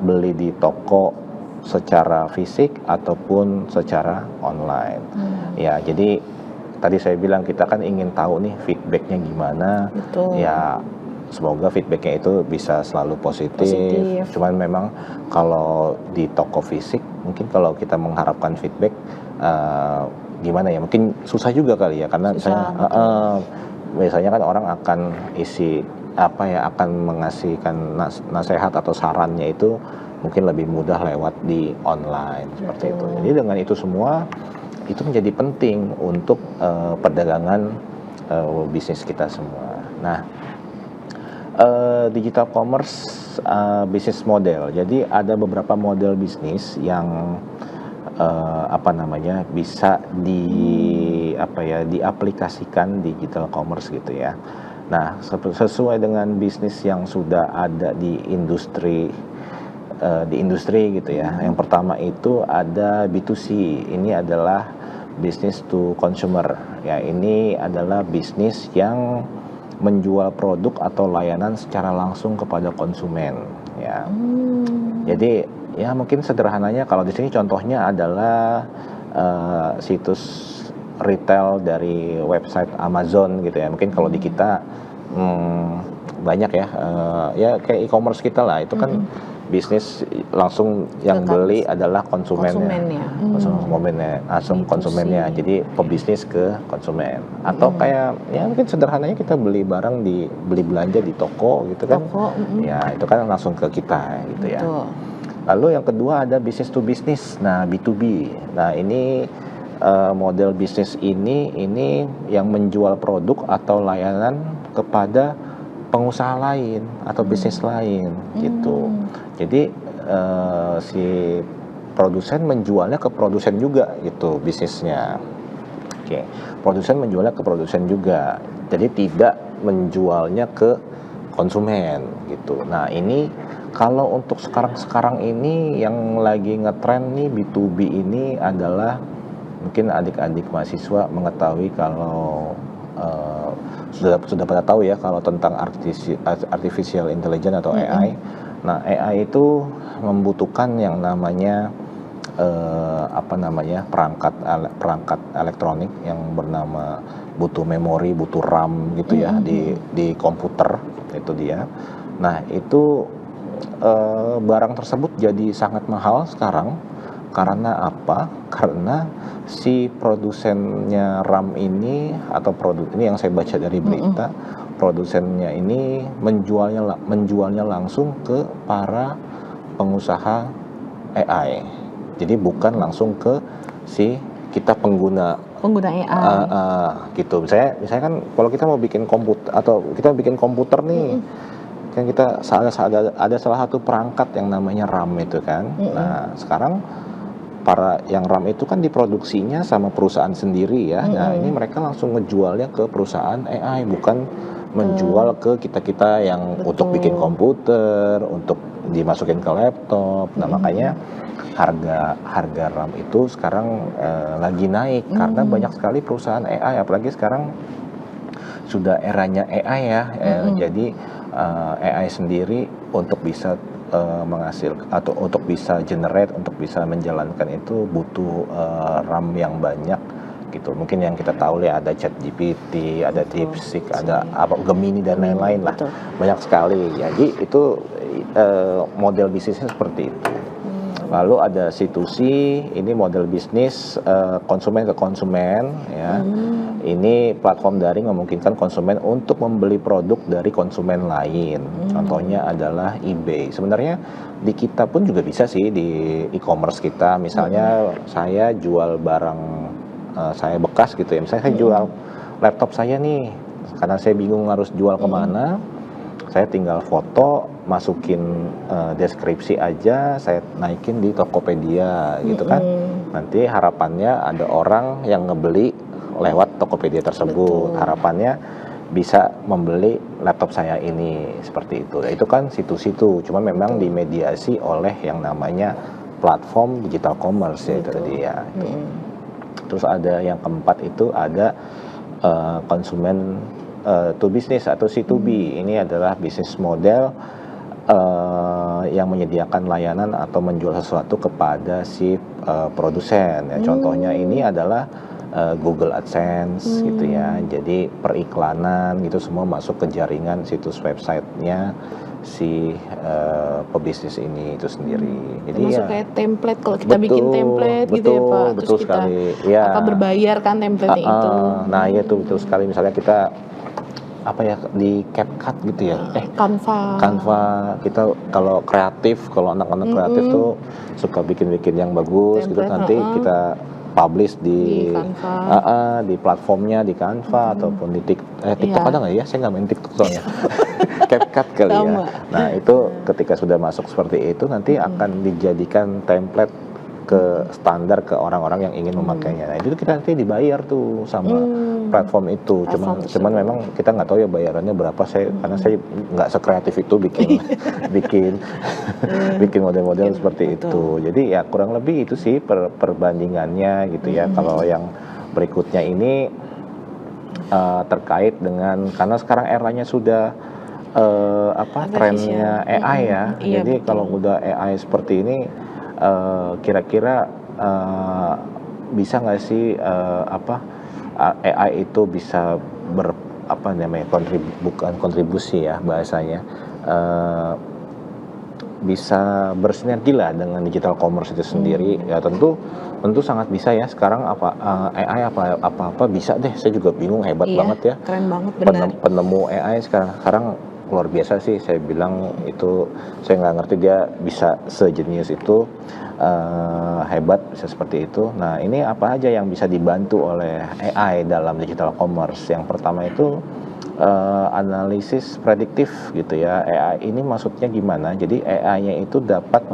beli di toko secara fisik ataupun secara online. Ya, jadi tadi saya bilang kita kan ingin tahu nih feedbacknya gimana. Betul. Ya, semoga feedbacknya itu bisa selalu positif. Cuman memang kalau di toko fisik, mungkin kalau kita mengharapkan feedback, gimana ya? Mungkin susah juga kali ya, karena misalnya kan orang akan akan mengasihkan nasihat atau sarannya itu mungkin lebih mudah lewat di online seperti itu. Jadi dengan itu semua itu menjadi penting untuk perdagangan bisnis kita semua. Nah, digital commerce bisnis model. Jadi ada beberapa model bisnis yang bisa diaplikasikan digital commerce gitu ya. Nah, sesuai dengan bisnis yang sudah ada di industri gitu ya. Yang pertama itu ada B2C. Ini adalah business to consumer. Ya, ini adalah bisnis yang menjual produk atau layanan secara langsung kepada konsumen ya. Jadi ya mungkin sederhananya kalau di sini contohnya adalah situs retail dari website Amazon gitu ya. Mungkin kalau di kita banyak ya, ya kayak e-commerce kita lah, itu kan bisnis langsung yang beli adalah konsumennya. Konsumennya. Jadi pebisnis ke konsumen. Atau kayak ya mungkin sederhananya kita beli barang beli belanja di toko gitu kan. Ya, itu kan langsung ke kita gitu ya. Lalu yang kedua ada business to business. Nah, B2B. Nah, ini model bisnis ini yang menjual produk atau layanan kepada pengusaha lain atau bisnis lain gitu. Jadi si produsen menjualnya ke produsen juga gitu bisnisnya. Oke. Produsen menjualnya ke produsen juga. Jadi tidak menjualnya ke konsumen gitu. Nah, ini kalau untuk sekarang ini yang lagi ngetren nih B2B ini adalah mungkin adik-adik mahasiswa mengetahui kalau sudah pada tahu ya kalau tentang artificial intelligence atau AI. Nah, AI itu membutuhkan yang namanya perangkat elektronik yang bernama butuh memori, butuh RAM gitu ya di komputer itu dia. Nah, itu barang tersebut jadi sangat mahal sekarang. Karena apa? Karena si produsennya RAM ini atau produk ini yang saya baca dari berita, produsennya ini menjualnya langsung ke para pengusaha AI. Jadi bukan langsung ke si kita pengguna AI gitu. Misalnya kan kalau kita mau bikin komputer atau kita bikin komputer nih, kan kita ada salah satu perangkat yang namanya RAM itu kan. Nah, sekarang yang RAM itu kan diproduksinya sama perusahaan sendiri ya. Nah, ini mereka langsung ngejualnya ke perusahaan AI, bukan menjual ke kita-kita yang untuk bikin komputer, untuk dimasukin ke laptop. Nah, makanya harga RAM itu sekarang lagi naik karena banyak sekali perusahaan AI, apalagi sekarang sudah eranya AI ya. Jadi AI sendiri untuk bisa menghasilkan atau untuk bisa generate, untuk bisa menjalankan itu butuh RAM yang banyak gitu. Mungkin yang kita tahu ya ada ChatGPT, ada DeepSeek, ada Gemini dan lain-lain lah. Banyak sekali. Jadi itu model bisnisnya seperti itu. Lalu ada C2C, ini model bisnis konsumen ke konsumen ya. Ini platform daring memungkinkan konsumen untuk membeli produk dari konsumen lain. Contohnya adalah eBay. Sebenarnya di kita pun juga bisa sih di e-commerce kita. Misalnya saya jual barang saya bekas gitu ya. Misalnya saya jual laptop saya nih, karena saya bingung harus jual kemana. Saya tinggal foto, masukin deskripsi aja, saya naikin di Tokopedia gitu kan. Nanti harapannya ada orang yang ngebeli lewat Tokopedia tersebut. Harapannya bisa membeli laptop saya ini seperti itu. Itu kan situ-situ, cuma memang dimediasi oleh yang namanya platform digital commerce ya itu tadi ya. Terus ada yang keempat itu ada konsumen to business atau C2B. Ini adalah bisnis model yang menyediakan layanan atau menjual sesuatu kepada si produsen. Ya, contohnya ini adalah Google AdSense gitu ya. Jadi periklanan gitu semua masuk ke jaringan situs websitenya si pebisnis ini itu sendiri. Jadi termasuk ya kayak template kalau kita bikin template gitu ya Pak. Terus betul kita sekali. Ya. berbayar kan template itu. Nah ya itu betul sekali. Misalnya kita apa ya di CapCut gitu ya, Canva kita kalau kreatif, kalau anak-anak kreatif tuh suka bikin-bikin yang bagus template, gitu nanti kita publish di Canva. Di platformnya di Canva ataupun di TikTok ada nggak ya? Saya nggak main TikTok soalnya. CapCut kali ya. Nah itu ketika sudah masuk seperti itu nanti akan dijadikan template ke standar ke orang-orang yang ingin memakainya. Nah itu kita nanti dibayar tuh sama platform itu. Cuman memang kita nggak tahu ya bayarannya berapa. Karena saya nggak sekreatif itu bikin model-model seperti itu. Jadi ya kurang lebih itu sih perbandingannya gitu ya. Kalau yang berikutnya ini terkait dengan karena sekarang eranya sudah trennya AI ya. Jadi kalau udah AI seperti ini kira-kira bisa nggak sih AI itu bisa bukan kontribusi ya bahasanya, bisa bersinergi lah dengan digital commerce itu sendiri. Ya tentu sangat bisa ya sekarang AI apa bisa deh. Saya juga bingung, hebat banget ya, keren banget benar. Penemu AI sekarang luar biasa sih, saya bilang itu saya nggak ngerti dia bisa sejenius itu, hebat bisa seperti itu. Nah ini apa aja yang bisa dibantu oleh AI dalam digital commerce? Yang pertama itu analisis prediktif gitu ya. AI ini maksudnya gimana? Jadi AI-nya itu dapat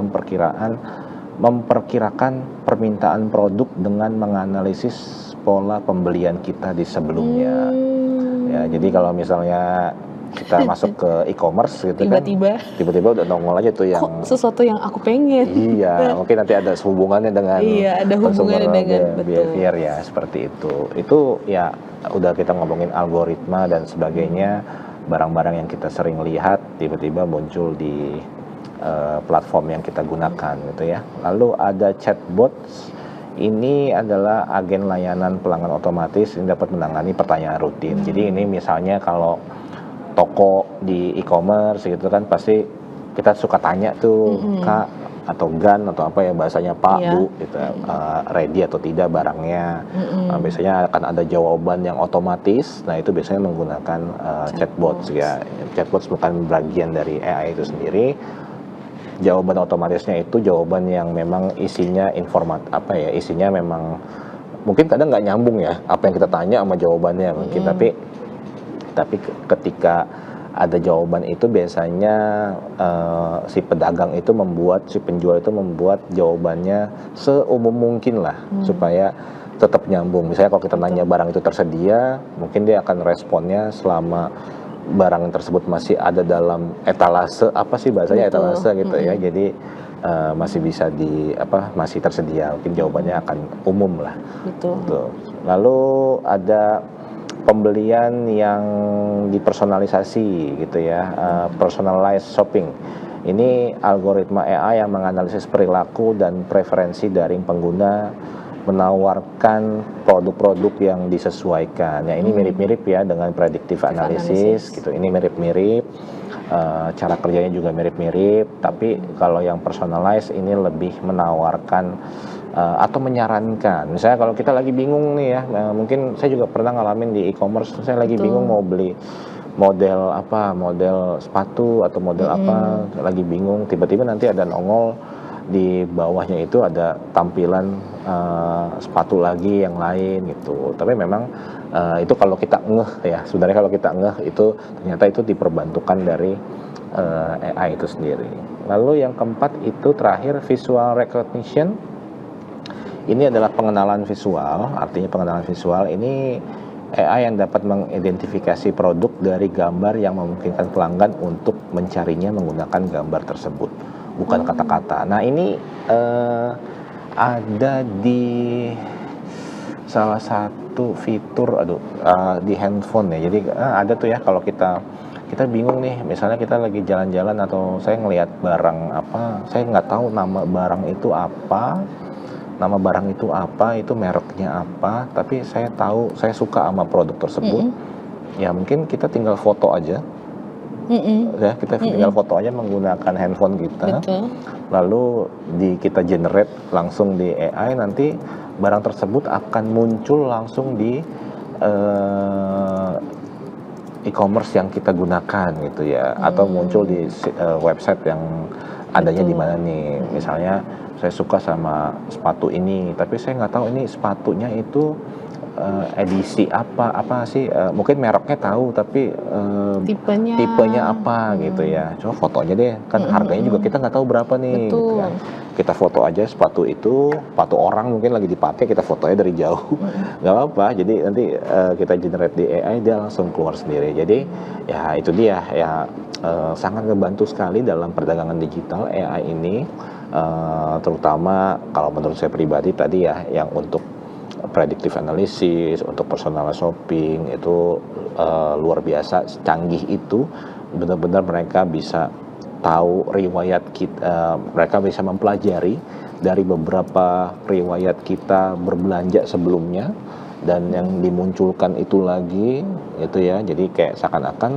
memperkirakan permintaan produk dengan menganalisis pola pembelian kita di sebelumnya. Ya jadi kalau misalnya kita masuk ke e-commerce gitu tiba-tiba udah nongol aja tuh yang sesuatu yang aku pengen. Iya, mungkin nanti ada hubungannya dengan ada hubungannya dengan behavior ya seperti itu. Itu ya udah kita ngomongin algoritma dan sebagainya, barang-barang yang kita sering lihat tiba-tiba muncul di platform yang kita gunakan gitu ya. Lalu ada chatbots. Ini adalah agen layanan pelanggan otomatis yang dapat menangani pertanyaan rutin. Jadi ini misalnya kalau toko di e-commerce gitu kan pasti kita suka tanya tuh Kak atau Gan atau apa ya bahasanya Pak Bu gitu, ready atau tidak barangnya. Biasanya akan ada jawaban yang otomatis. Nah itu biasanya menggunakan chatbots ya. Chatbots bukan bagian dari AI itu sendiri. Jawaban otomatisnya itu jawaban yang memang isinya isinya memang mungkin kadang nggak nyambung ya apa yang kita tanya sama jawabannya mungkin, tapi ketika ada jawaban itu biasanya si pedagang itu si penjual itu membuat jawabannya seumum mungkin lah supaya tetap nyambung. Misalnya kalau kita nanya barang itu tersedia, mungkin dia akan responnya selama barang tersebut masih ada dalam etalase, apa sih bahasanya etalase gitu ya. Jadi masih bisa masih tersedia, mungkin jawabannya akan umum lah. Betul. Lalu ada pembelian yang dipersonalisasi gitu ya, personalized shopping. Ini algoritma AI yang menganalisis perilaku dan preferensi dari pengguna, menawarkan produk-produk yang disesuaikan. Ya ini mirip-mirip ya dengan predictive analysis gitu. Ini mirip-mirip, cara kerjanya juga mirip-mirip. Tapi kalau yang personalized ini lebih menawarkan atau menyarankan. Misalnya kalau kita lagi bingung nih ya, mungkin saya juga pernah ngalamin di e-commerce, saya lagi bingung mau beli model sepatu atau model apa, lagi bingung, tiba-tiba nanti ada nongol di bawahnya itu ada tampilan sepatu lagi yang lain gitu. Tapi memang itu kalau kita ngeh ya, sebenarnya kalau kita ngeh itu ternyata itu diperbantukan dari AI itu sendiri. Lalu yang keempat itu terakhir visual recognition. Ini adalah pengenalan visual, artinya pengenalan visual ini AI yang dapat mengidentifikasi produk dari gambar yang memungkinkan pelanggan untuk mencarinya menggunakan gambar tersebut. bukan kata-kata. Nah ini ada di salah satu fitur, di handphone ya. Jadi ada tuh ya kalau kita bingung nih, misalnya kita lagi jalan-jalan atau saya ngelihat barang apa, saya nggak tahu nama barang itu apa, itu mereknya apa, tapi saya tahu saya suka sama produk tersebut. Ya mungkin kita tinggal foto aja. Ya, kita tinggal foto aja menggunakan handphone kita. Betul. Lalu kita generate langsung di AI, nanti barang tersebut akan muncul langsung di e-commerce yang kita gunakan gitu ya, atau muncul di website yang adanya di mana nih. Misalnya saya suka sama sepatu ini, tapi saya nggak tahu ini sepatunya itu edisi apa sih, mungkin mereknya tahu tapi tipenya apa gitu ya. Coba foto aja deh, kan harganya juga kita nggak tahu berapa nih. Betul. Gitu kan. Kita foto aja sepatu itu, sepatu orang mungkin lagi dipakai, kita fotonya dari jauh, nggak apa-apa. Jadi nanti kita generate di AI, dia langsung keluar sendiri. Jadi ya itu dia ya, sangat membantu sekali dalam perdagangan digital AI ini, terutama kalau menurut saya pribadi tadi ya, yang untuk predictive analysis, untuk personal shopping itu luar biasa canggih itu. Benar-benar mereka bisa tahu riwayat kita, mereka bisa mempelajari dari beberapa riwayat kita berbelanja sebelumnya, dan yang dimunculkan itu lagi itu ya. Jadi kayak seakan-akan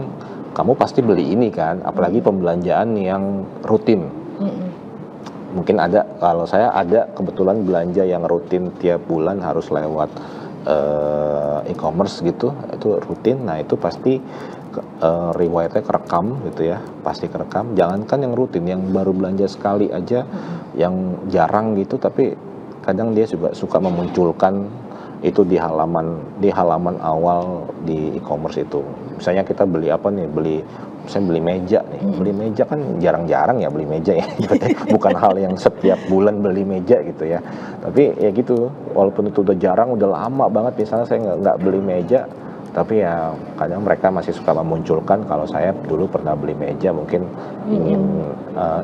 kamu pasti beli ini kan, apalagi pembelanjaan yang rutin. Mungkin ada, kalau saya ada kebetulan belanja yang rutin tiap bulan harus lewat e-commerce gitu, itu rutin. Nah itu pasti riwayatnya kerekam gitu ya, pasti kerekam. Jangankan yang rutin, yang baru belanja sekali aja, yang jarang gitu, tapi kadang dia juga suka memunculkan itu di halaman awal di e-commerce itu. Misalnya kita beli apa nih, saya beli meja nih, beli meja kan jarang-jarang ya beli meja ya, bukan hal yang setiap bulan beli meja gitu ya. Tapi ya gitu, walaupun itu udah jarang, udah lama banget misalnya saya nggak beli meja, tapi ya kadang mereka masih suka memunculkan kalau saya dulu pernah beli meja, mungkin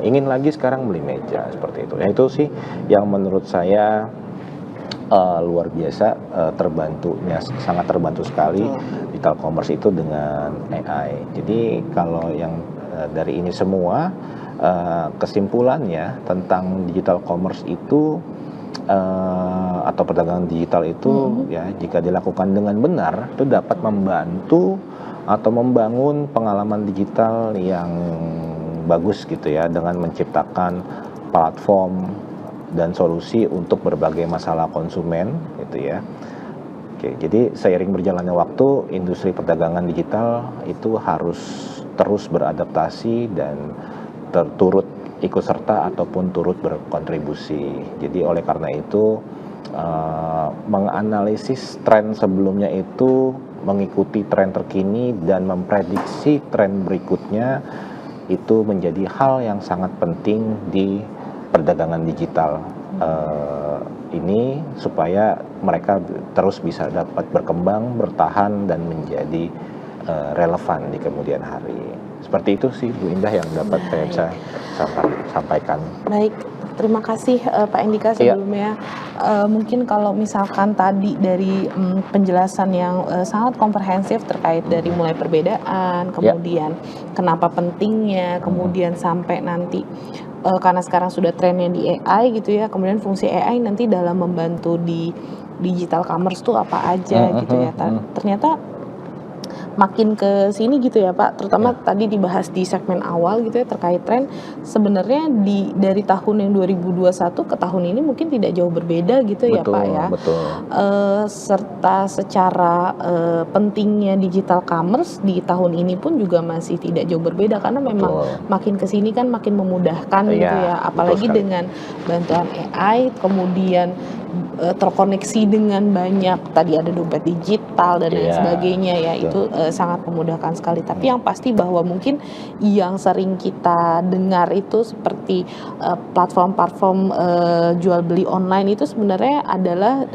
ingin lagi sekarang beli meja, seperti itu. Ya itu sih yang menurut saya luar biasa, sangat terbantu sekali digital commerce itu dengan AI. Jadi kalau yang dari ini semua, kesimpulannya tentang digital commerce itu atau perdagangan digital itu ya, jika dilakukan dengan benar itu dapat membantu atau membangun pengalaman digital yang bagus gitu ya, dengan menciptakan platform dan solusi untuk berbagai masalah konsumen gitu ya. Oke, jadi seiring berjalannya waktu, industri perdagangan digital itu harus terus beradaptasi dan turut ikut serta ataupun turut berkontribusi. Jadi oleh karena itu, menganalisis tren sebelumnya itu, mengikuti tren terkini dan memprediksi tren berikutnya itu menjadi hal yang sangat penting di perdagangan digital ini, supaya mereka terus bisa dapat berkembang, bertahan, dan menjadi relevan di kemudian hari. Seperti itu sih Bu Indah yang dapat saya bisa sampaikan. Baik, terima kasih Pak Andika sebelumnya. Mungkin kalau misalkan tadi dari penjelasan yang sangat komprehensif terkait dari mulai perbedaan, kemudian kenapa pentingnya, kemudian sampai nanti karena sekarang sudah trennya di AI gitu ya, kemudian fungsi AI nanti dalam membantu di digital commerce tuh apa aja gitu ya. Ternyata makin ke sini gitu ya Pak, terutama tadi dibahas di segmen awal gitu ya terkait tren, sebenarnya dari tahun yang 2021 ke tahun ini mungkin tidak jauh berbeda gitu. Betul, ya Pak ya. Betul. Serta secara pentingnya digital commerce di tahun ini pun juga masih tidak jauh berbeda, karena memang makin ke sini kan makin memudahkan gitu ya, apalagi dengan bantuan AI, kemudian terkoneksi dengan banyak, tadi ada dompet digital dan lain sebagainya ya, itu sangat memudahkan sekali. Tapi yang pasti bahwa mungkin yang sering kita dengar itu seperti platform-platform jual beli online itu sebenarnya adalah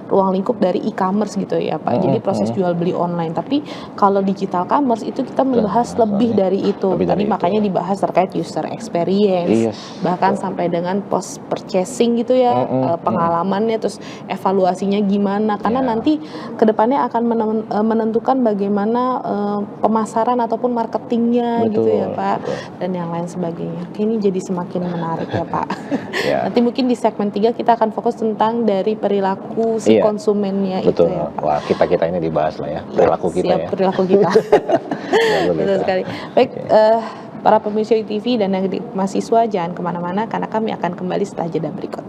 ruang lingkup dari e-commerce gitu ya Pak. Jadi proses jual beli online. Tapi kalau digital commerce itu kita membahas lebih dari itu. Tadi makanya dibahas terkait user experience, bahkan sampai dengan post purchasing gitu ya, pengalamannya, terus evaluasinya gimana. Karena nanti kedepannya akan menentukan bagaimana pemasaran ataupun marketingnya gitu ya Pak, dan yang lain sebagainya. Ini jadi semakin menarik ya Pak. Nanti mungkin di segmen 3 kita akan fokus tentang dari perilaku si konsumennya itu ya Pak. Wah, kita ini dibahas lah ya, perilaku kita ya. Perilaku kita. Betul sekali. Baik, para pemirsa TV dan yang mahasiswa jangan kemana-mana karena kami akan kembali setelah jeda berikut.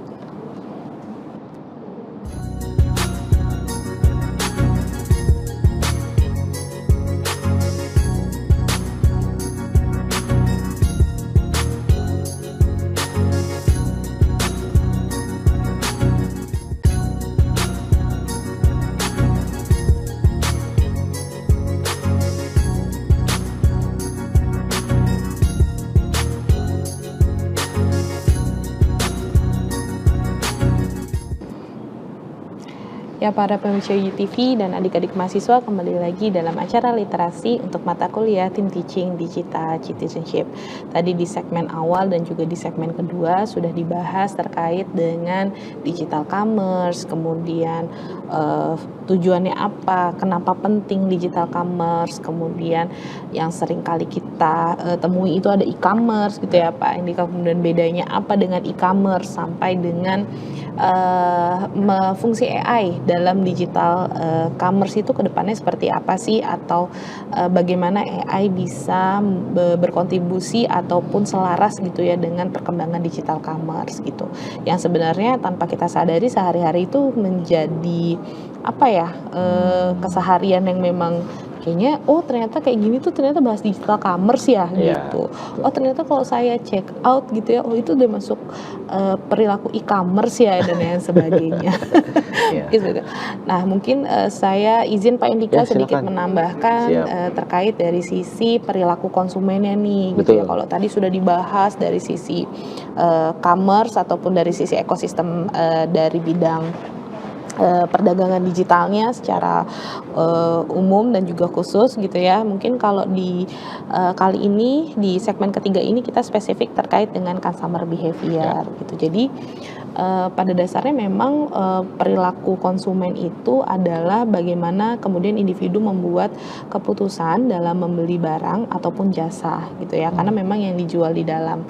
Ya, para pemirsa TV dan adik-adik mahasiswa, kembali lagi dalam acara literasi untuk mata kuliah Team Teaching Digital Citizenship. Tadi di segmen awal dan juga di segmen kedua sudah dibahas terkait dengan digital commerce, kemudian tujuannya apa, kenapa penting digital commerce, kemudian yang sering kali kita temui itu ada e-commerce gitu ya Pak. Ini kemudian bedanya apa dengan e-commerce sampai dengan fungsi AI dalam digital commerce itu kedepannya seperti apa sih, atau bagaimana AI bisa berkontribusi ataupun selaras gitu ya dengan perkembangan digital commerce gitu, yang sebenarnya tanpa kita sadari sehari-hari itu menjadi apa ya, keseharian yang memang kayaknya ternyata kayak gini tuh ternyata bahas digital commerce ya gitu. Ternyata kalau saya check out gitu ya, itu udah masuk perilaku e-commerce ya dan yang sebagainya. Gitu. Nah mungkin saya izin Pak Indika sedikit menambahkan terkait dari sisi perilaku konsumennya nih gitu ya. Kalau tadi sudah dibahas dari sisi commerce ataupun dari sisi ekosistem dari bidang perdagangan digitalnya secara umum dan juga khusus gitu ya. Mungkin kalau di kali ini di segmen ketiga ini kita spesifik terkait dengan customer behavior gitu. Jadi pada dasarnya memang perilaku konsumen itu adalah bagaimana kemudian individu membuat keputusan dalam membeli barang ataupun jasa gitu ya. Karena memang yang dijual di dalam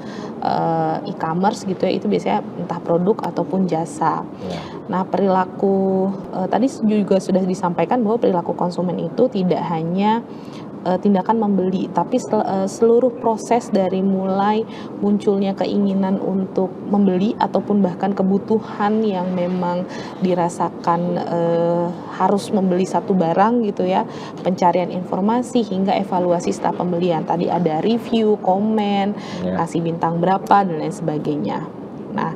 e-commerce gitu ya itu biasanya entah produk ataupun jasa. Nah perilaku tadi juga sudah disampaikan bahwa perilaku konsumen itu tidak hanya tindakan membeli, tapi seluruh proses dari mulai munculnya keinginan untuk membeli ataupun bahkan kebutuhan yang memang dirasakan harus membeli satu barang gitu ya, pencarian informasi hingga evaluasi setelah pembelian. Tadi ada review, komen, kasih bintang berapa dan lain sebagainya. Nah,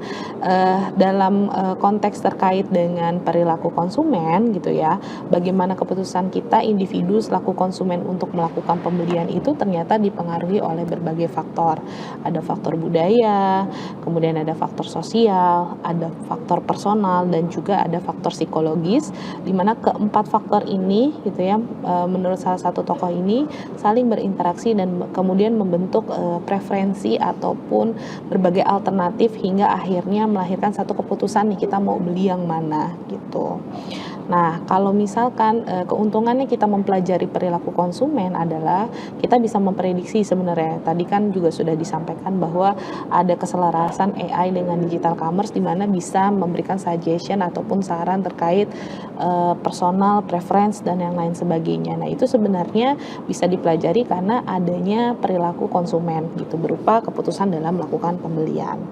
dalam konteks terkait dengan perilaku konsumen gitu ya, bagaimana keputusan kita individu selaku konsumen untuk melakukan pembelian itu ternyata dipengaruhi oleh berbagai faktor. Ada faktor budaya, kemudian ada faktor sosial, ada faktor personal, dan juga ada faktor psikologis, di mana keempat faktor ini gitu ya, menurut salah satu tokoh ini saling berinteraksi dan kemudian membentuk preferensi ataupun berbagai alternatif hingga akhirnya melahirkan satu keputusan nih, kita mau beli yang mana gitu. Nah, kalau misalkan keuntungannya kita mempelajari perilaku konsumen adalah kita bisa memprediksi sebenarnya. Tadi kan juga sudah disampaikan bahwa ada keselarasan AI dengan digital commerce di mana bisa memberikan suggestion ataupun saran terkait personal preference dan yang lain sebagainya. Nah, itu sebenarnya bisa dipelajari karena adanya perilaku konsumen gitu berupa keputusan dalam melakukan pembelian.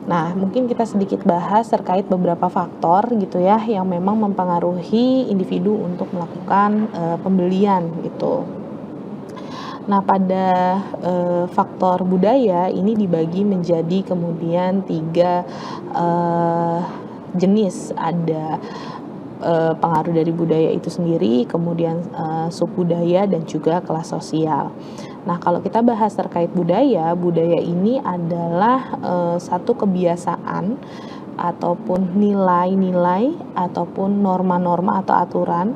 Nah, mungkin kita sedikit bahas terkait beberapa faktor gitu ya yang memang mempengaruhi individu untuk melakukan pembelian gitu. Nah, pada faktor budaya ini dibagi menjadi kemudian 3 jenis. Ada pengaruh dari budaya itu sendiri, kemudian subbudaya dan juga kelas sosial. Nah, kalau kita bahas terkait budaya ini adalah satu kebiasaan ataupun nilai-nilai ataupun norma-norma atau aturan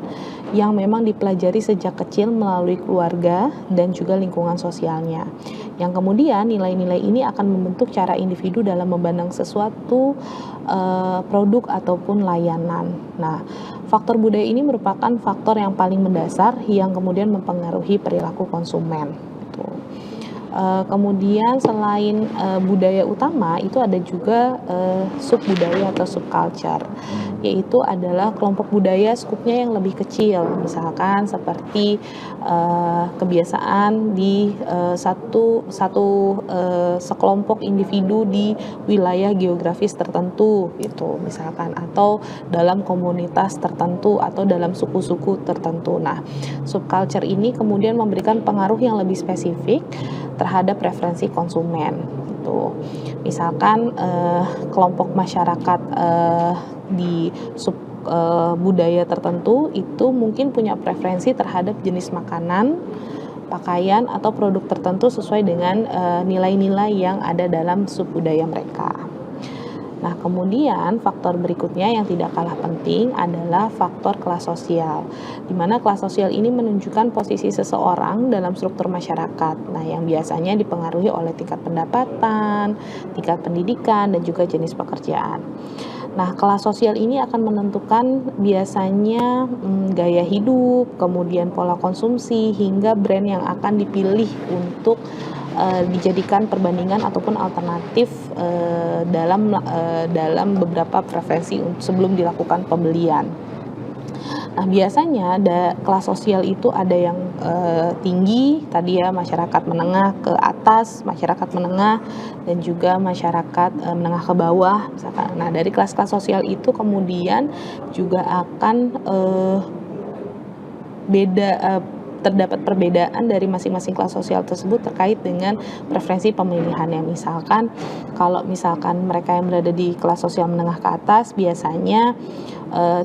yang memang dipelajari sejak kecil melalui keluarga dan juga lingkungan sosialnya. Yang kemudian nilai-nilai ini akan membentuk cara individu dalam memandang sesuatu produk ataupun layanan. Nah, faktor budaya ini merupakan faktor yang paling mendasar yang kemudian mempengaruhi perilaku konsumen. Gitu. Kemudian selain budaya utama itu ada juga sub budaya atau subculture, yaitu adalah kelompok budaya skupnya yang lebih kecil, misalkan seperti kebiasaan di sekelompok individu di wilayah geografis tertentu gitu misalkan, atau dalam komunitas tertentu atau dalam suku-suku tertentu. Nah, subculture ini kemudian memberikan pengaruh yang lebih spesifik terhadap preferensi konsumen gitu. Misalkan kelompok masyarakat di budaya tertentu itu mungkin punya preferensi terhadap jenis makanan, pakaian atau produk tertentu sesuai dengan nilai-nilai yang ada dalam sub budaya mereka. Nah, kemudian faktor berikutnya yang tidak kalah penting adalah faktor kelas sosial, di mana kelas sosial ini menunjukkan posisi seseorang dalam struktur masyarakat. Nah, yang biasanya dipengaruhi oleh tingkat pendapatan, tingkat pendidikan, dan juga jenis pekerjaan. Nah, kelas sosial ini akan menentukan biasanya gaya hidup, kemudian pola konsumsi, hingga brand yang akan dipilih untuk dijadikan perbandingan ataupun alternatif dalam beberapa preferensi sebelum dilakukan pembelian. Nah, biasanya kelas sosial itu ada yang tinggi, tadi ya masyarakat menengah ke atas, masyarakat menengah, dan juga masyarakat menengah ke bawah misalkan. Nah, dari kelas-kelas sosial itu kemudian juga akan terdapat perbedaan dari masing-masing kelas sosial tersebut terkait dengan preferensi pemilihannya. Misalkan kalau misalkan mereka yang berada di kelas sosial menengah ke atas biasanya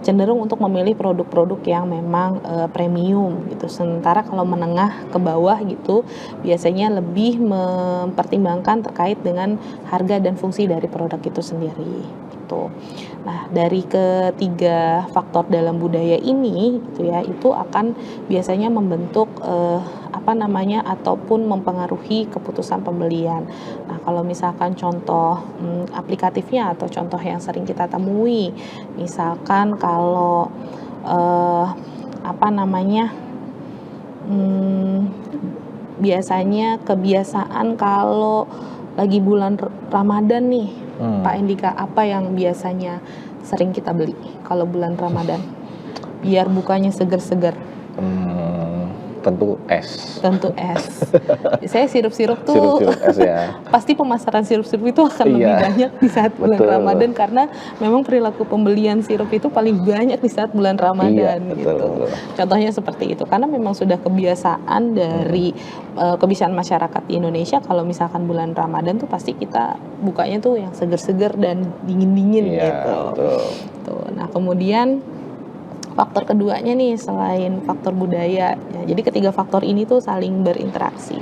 cenderung untuk memilih produk-produk yang memang premium gitu. Sementara kalau menengah ke bawah gitu biasanya lebih mempertimbangkan terkait dengan harga dan fungsi dari produk itu sendiri gitu. Nah, dari ketiga faktor dalam budaya ini gitu ya, itu akan biasanya membentuk ataupun mempengaruhi keputusan pembelian. Nah, kalau misalkan contoh aplikatifnya atau contoh yang sering kita temui, misalkan kalau biasanya kebiasaan kalau lagi bulan Ramadan nih, Pak Endika, apa yang biasanya sering kita beli kalau bulan Ramadan biar bukanya seger-seger? Tentu es. Saya sirup-sirup tuh Sirup-sirup es ya. pasti pemasaran sirup-sirup itu akan lebih banyak di saat bulan Ramadan, karena memang perilaku pembelian sirup itu paling banyak di saat bulan Ramadan gitu. Betul. Contohnya seperti itu, karena memang sudah kebiasaan dari kebiasaan masyarakat di Indonesia kalau misalkan bulan Ramadan tuh pasti kita bukanya tuh yang seger-seger dan dingin-dingin gitu. Betul. Tuh. Nah, kemudian faktor keduanya nih selain faktor budaya, ya, jadi ketiga faktor ini tuh saling berinteraksi.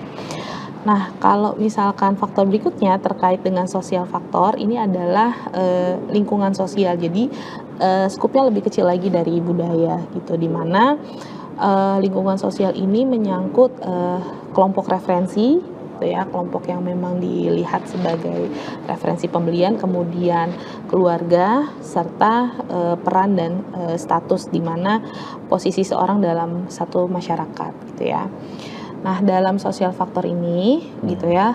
Nah, kalau misalkan faktor berikutnya terkait dengan sosial faktor, ini adalah lingkungan sosial. Jadi skupnya lebih kecil lagi dari budaya gitu, di mana lingkungan sosial ini menyangkut kelompok referensi, ya, kelompok yang memang dilihat sebagai referensi pembelian, kemudian keluarga, serta peran dan status di mana posisi seorang dalam satu masyarakat gitu ya. Nah, dalam sosial faktor ini gitu ya,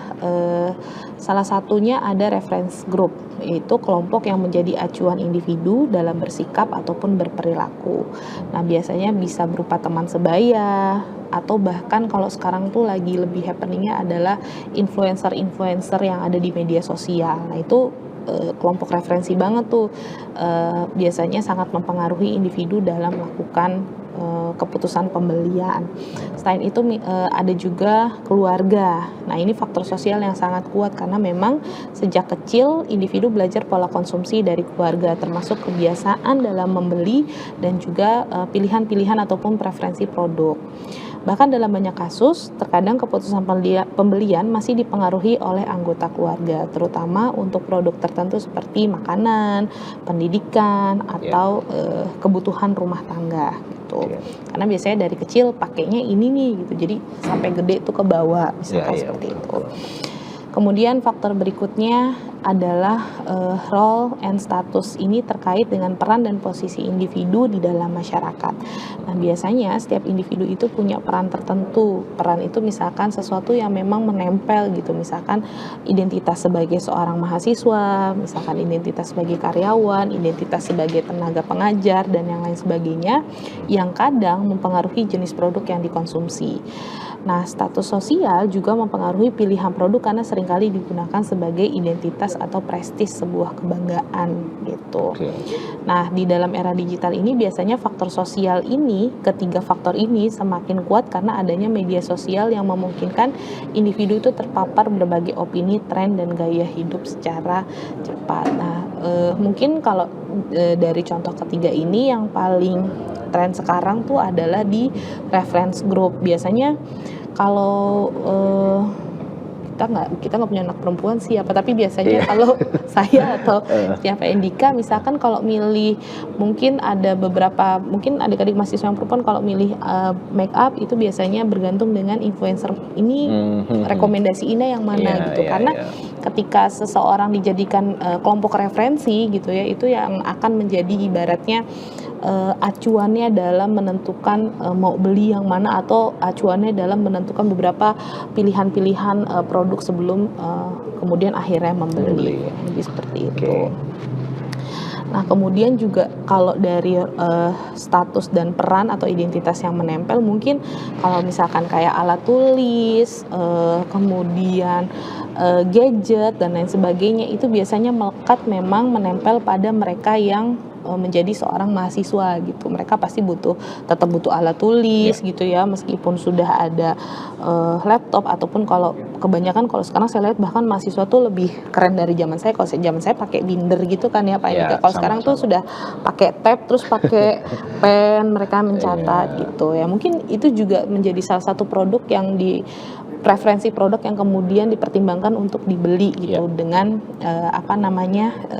salah satunya ada reference group, yaitu kelompok yang menjadi acuan individu dalam bersikap ataupun berperilaku. Nah, biasanya bisa berupa teman sebaya, atau bahkan kalau sekarang tuh lagi lebih happeningnya adalah influencer-influencer yang ada di media sosial. Nah, itu kelompok referensi banget tuh, biasanya sangat mempengaruhi individu dalam melakukan keputusan pembelian. Selain itu ada juga keluarga. Nah, ini faktor sosial yang sangat kuat karena memang sejak kecil individu belajar pola konsumsi dari keluarga, termasuk kebiasaan dalam membeli dan juga pilihan-pilihan ataupun preferensi produk. Bahkan dalam banyak kasus, terkadang keputusan pembelian masih dipengaruhi oleh anggota keluarga, terutama untuk produk tertentu seperti makanan, pendidikan, atau kebutuhan rumah tangga gitu. Karena biasanya dari kecil pakainya ini nih gitu, jadi sampai gede itu ke bawah, misalkan seperti itu. Kemudian faktor berikutnya adalah role and status. Ini terkait dengan peran dan posisi individu di dalam masyarakat. Nah, biasanya setiap individu itu punya peran tertentu. Peran itu misalkan sesuatu yang memang menempel gitu. Misalkan identitas sebagai seorang mahasiswa, misalkan identitas sebagai karyawan, identitas sebagai tenaga pengajar, dan yang lain sebagainya, yang kadang mempengaruhi jenis produk yang dikonsumsi. Nah, status sosial juga mempengaruhi pilihan produk karena seringkali digunakan sebagai identitas atau prestis sebuah kebanggaan gitu. Nah, di dalam era digital ini biasanya faktor sosial ini, ketiga faktor ini semakin kuat karena adanya media sosial yang memungkinkan individu itu terpapar berbagai opini, tren, dan gaya hidup secara cepat. Nah, mungkin kalau dari contoh ketiga ini yang paling tren sekarang tuh adalah di reference group. Biasanya kalau kita nggak punya anak perempuan sih apa, tapi biasanya kalau saya atau siapa Indika misalkan kalau milih, mungkin ada beberapa, mungkin adik-adik mahasiswa yang perempuan kalau milih make up itu biasanya bergantung dengan influencer ini rekomendasi ini yang mana gitu. Karena ketika seseorang dijadikan kelompok referensi gitu ya, itu yang akan menjadi ibaratnya acuannya dalam menentukan mau beli yang mana, atau acuannya dalam menentukan beberapa pilihan-pilihan produk sebelum kemudian akhirnya membeli. Jadi seperti itu. Nah, kemudian juga kalau dari status dan peran atau identitas yang menempel, mungkin kalau misalkan kayak alat tulis, kemudian gadget dan lain sebagainya, itu biasanya melekat, memang menempel pada mereka yang menjadi seorang mahasiswa gitu. Mereka pasti tetap butuh alat tulis gitu ya, meskipun sudah ada laptop, ataupun kalau kebanyakan kalau sekarang saya lihat bahkan mahasiswa tuh lebih keren dari zaman saya. Kalau zaman saya pakai binder gitu kan ya Pak Indika. Kalau sekarang tuh sudah pakai tab, terus pakai pen, mereka mencatat gitu ya. Mungkin itu juga menjadi salah satu produk yang preferensi produk yang kemudian dipertimbangkan untuk dibeli gitu dengan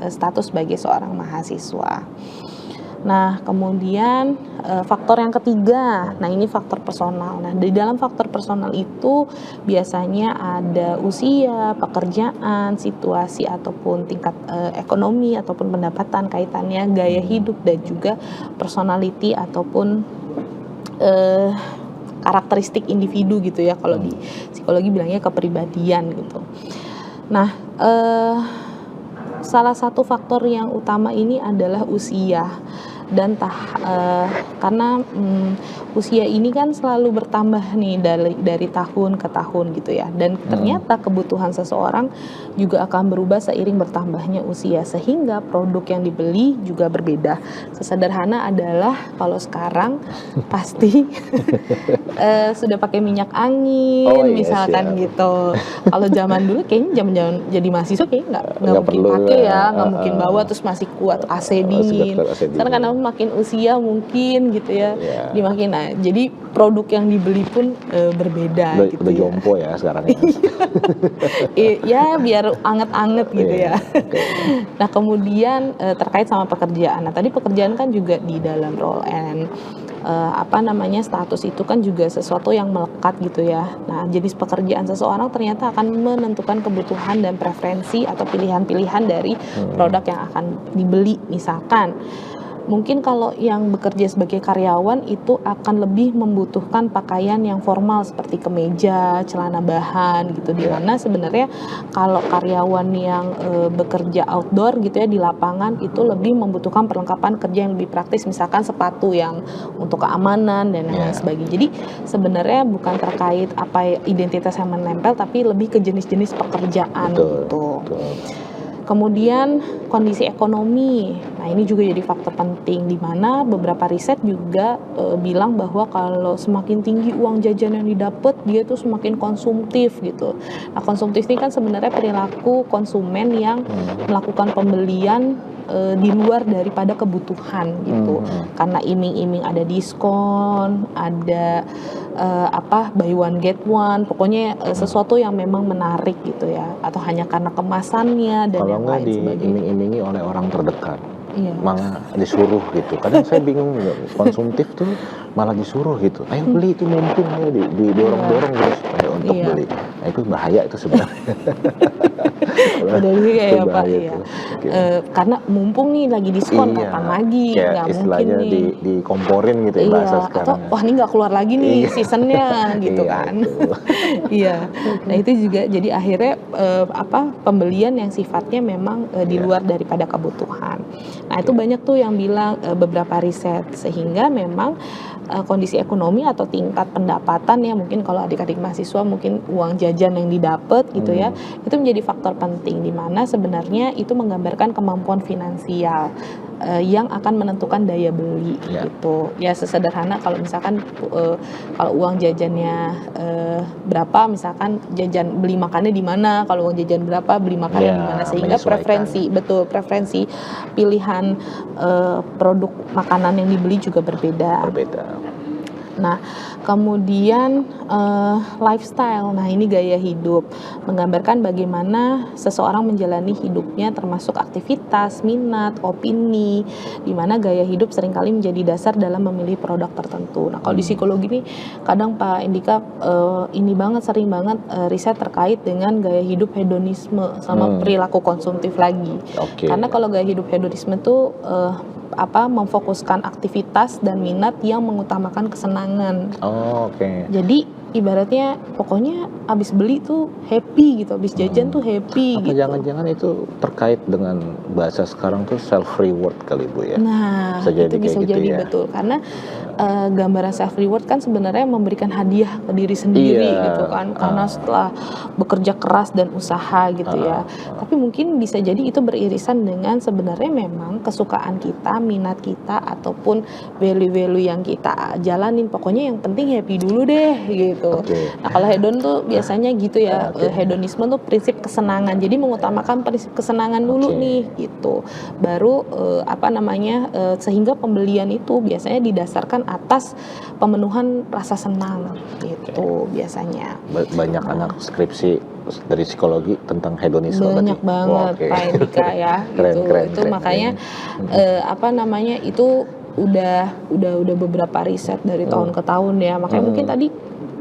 status sebagai seorang mahasiswa. Nah, kemudian faktor yang ketiga, nah ini faktor personal. Nah, di dalam faktor personal itu biasanya ada usia, pekerjaan, situasi ataupun tingkat ekonomi ataupun pendapatan, kaitannya gaya hidup, dan juga personality ataupun karakteristik individu gitu ya, kalau di psikologi bilangnya kepribadian gitu. Nah, salah satu faktor yang utama ini adalah usia, dan karena usia ini kan selalu bertambah nih dari tahun ke tahun gitu ya, dan ternyata kebutuhan seseorang juga akan berubah seiring bertambahnya usia, sehingga produk yang dibeli juga berbeda. Sesederhana adalah kalau sekarang pasti sudah pakai minyak angin, misalkan gitu. Kalau zaman dulu kayaknya zaman jadi mahasiswa kayaknya nggak mungkin pakai nggak mungkin bawa, terus masih kuat AC dingin. Sekarang karena makin usia mungkin gitu ya, dimakin. Nah, jadi produk yang dibeli pun berbeda gitu. Udah jompo ya sekarang ya. Ya biar anget-anget gitu ya. Nah, kemudian terkait sama pekerjaan. Nah, tadi pekerjaan kan juga di dalam role and status itu kan juga sesuatu yang melekat gitu ya. Nah, jenis pekerjaan seseorang ternyata akan menentukan kebutuhan dan preferensi atau pilihan-pilihan dari produk yang akan dibeli. Misalkan mungkin kalau yang bekerja sebagai karyawan itu akan lebih membutuhkan pakaian yang formal seperti kemeja, celana bahan gitu, di mana sebenarnya kalau karyawan yang bekerja outdoor gitu ya, di lapangan, itu lebih membutuhkan perlengkapan kerja yang lebih praktis, misalkan sepatu yang untuk keamanan dan lain sebagainya. Jadi sebenarnya bukan terkait apa identitas yang menempel, tapi lebih ke jenis-jenis pekerjaan gitu. Kemudian kondisi ekonomi, nah ini juga jadi faktor penting, di mana beberapa riset juga bilang bahwa kalau semakin tinggi uang jajan yang didapat, dia tuh semakin konsumtif gitu. Nah, konsumtif ini kan sebenarnya perilaku konsumen yang melakukan pembelian di luar daripada kebutuhan gitu. Karena iming-iming ada diskon, ada buy one get one, pokoknya sesuatu yang memang menarik gitu ya, atau hanya karena kemasannya dan Kalau yang nggak lain sebagainya. diiming-imingi oleh orang terdekat, Iya. malah disuruh gitu. Kadang saya bingung konsumtif tuh malah disuruh gitu. Ayo beli itu mumpung, ayo didorong-dorong terus ayo untuk Iya. beli. Nah itu bahaya itu sebenarnya. Benar juga ya Itu Pak, bahaya iya. tuh. Oke. Karena mumpung nih lagi diskon, Iya, kapan lagi? kayak Nggak mungkin istilahnya nih. dikomporin gitu ya bahasa Iya, atau sekarang. wah ini nggak keluar lagi nih Iya. seasonnya gitu Iya kan. itu. Iya. Nah itu juga jadi akhirnya pembelian yang sifatnya memang di Iya. luar daripada kebutuhan. Nah itu banyak tuh yang bilang beberapa riset, sehingga memang kondisi ekonomi atau tingkat pendapatan ya, mungkin kalau adik-adik mahasiswa mungkin uang jajan yang didapat gitu ya, itu menjadi faktor penting di mana sebenarnya itu menggambarkan kemampuan finansial yang akan menentukan daya beli Ya. gitu. Ya sesederhana kalau misalkan kalau uang jajannya berapa, misalkan jajan beli makannya di mana, kalau uang jajan berapa beli makannya Ya, di mana, sehingga menyesuaikan. preferensi pilihan produk makanan yang dibeli juga berbeda. Nah, kemudian lifestyle. Nah, ini gaya hidup, menggambarkan bagaimana seseorang menjalani hidupnya termasuk aktivitas, minat, opini, di mana gaya hidup seringkali menjadi dasar dalam memilih produk tertentu. Nah, kalau di psikologi ini kadang Pak Indika sering banget riset terkait dengan gaya hidup hedonisme sama perilaku konsumtif lagi. Oke. Karena kalau gaya hidup hedonisme itu memfokuskan aktivitas dan minat yang mengutamakan kesenangan. Oh, oke. Jadi ibaratnya pokoknya abis beli tuh happy gitu, abis jajan tuh happy Apa gitu. jangan-jangan itu terkait dengan bahasa sekarang tuh self reward kali Bu ya? Nah, itu bisa kayak gitu jadi ya? betul, karena gambaran self reward kan sebenarnya memberikan hadiah ke diri sendiri Iya. gitu kan, karena setelah bekerja keras dan usaha gitu ya. Tapi mungkin bisa jadi itu beririsan dengan sebenarnya memang kesukaan kita, minat kita, ataupun value-value yang kita jalanin. Pokoknya yang penting happy dulu deh gitu. Oke. Nah kalau hedon tuh biasanya gitu ya, Oke. hedonisme tuh prinsip kesenangan. Jadi mengutamakan prinsip kesenangan dulu Oke. nih gitu. Baru sehingga pembelian itu biasanya didasarkan atas pemenuhan rasa senang gitu biasanya. Banyak anak skripsi dari psikologi tentang hedonisme Banyak berarti? banget Oke. Pak Indika ya. Keren, itu keren. makanya itu udah beberapa riset dari tahun ke tahun ya. Makanya mungkin tadi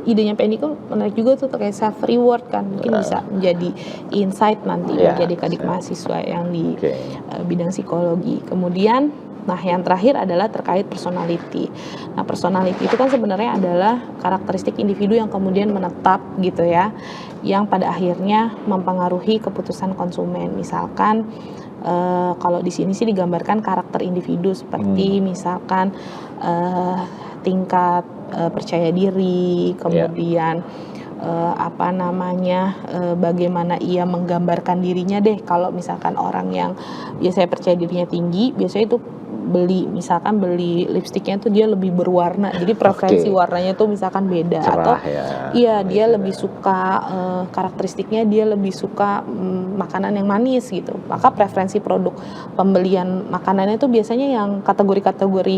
idenya Pak Indika menarik juga tuh terkait self reward kan, mungkin bisa menjadi insight nanti Ya, bagi adik-adik mahasiswa yang di Oke. bidang psikologi. Kemudian yang terakhir adalah terkait personality. Nah, personality itu kan sebenarnya adalah karakteristik individu yang kemudian menetap gitu ya, yang pada akhirnya mempengaruhi keputusan konsumen. Misalkan kalau di sini sih digambarkan karakter individu seperti misalkan tingkat percaya diri, kemudian bagaimana ia menggambarkan dirinya deh. Kalau misalkan orang yang biasanya percaya dirinya tinggi, biasanya itu beli lipstiknya tuh dia lebih berwarna, jadi preferensi warnanya tuh misalkan beda. Cerah Atau ya. iya dia lebih suka karakteristiknya dia lebih suka makanan yang manis gitu, maka preferensi produk pembelian makanannya tuh biasanya yang kategori-kategori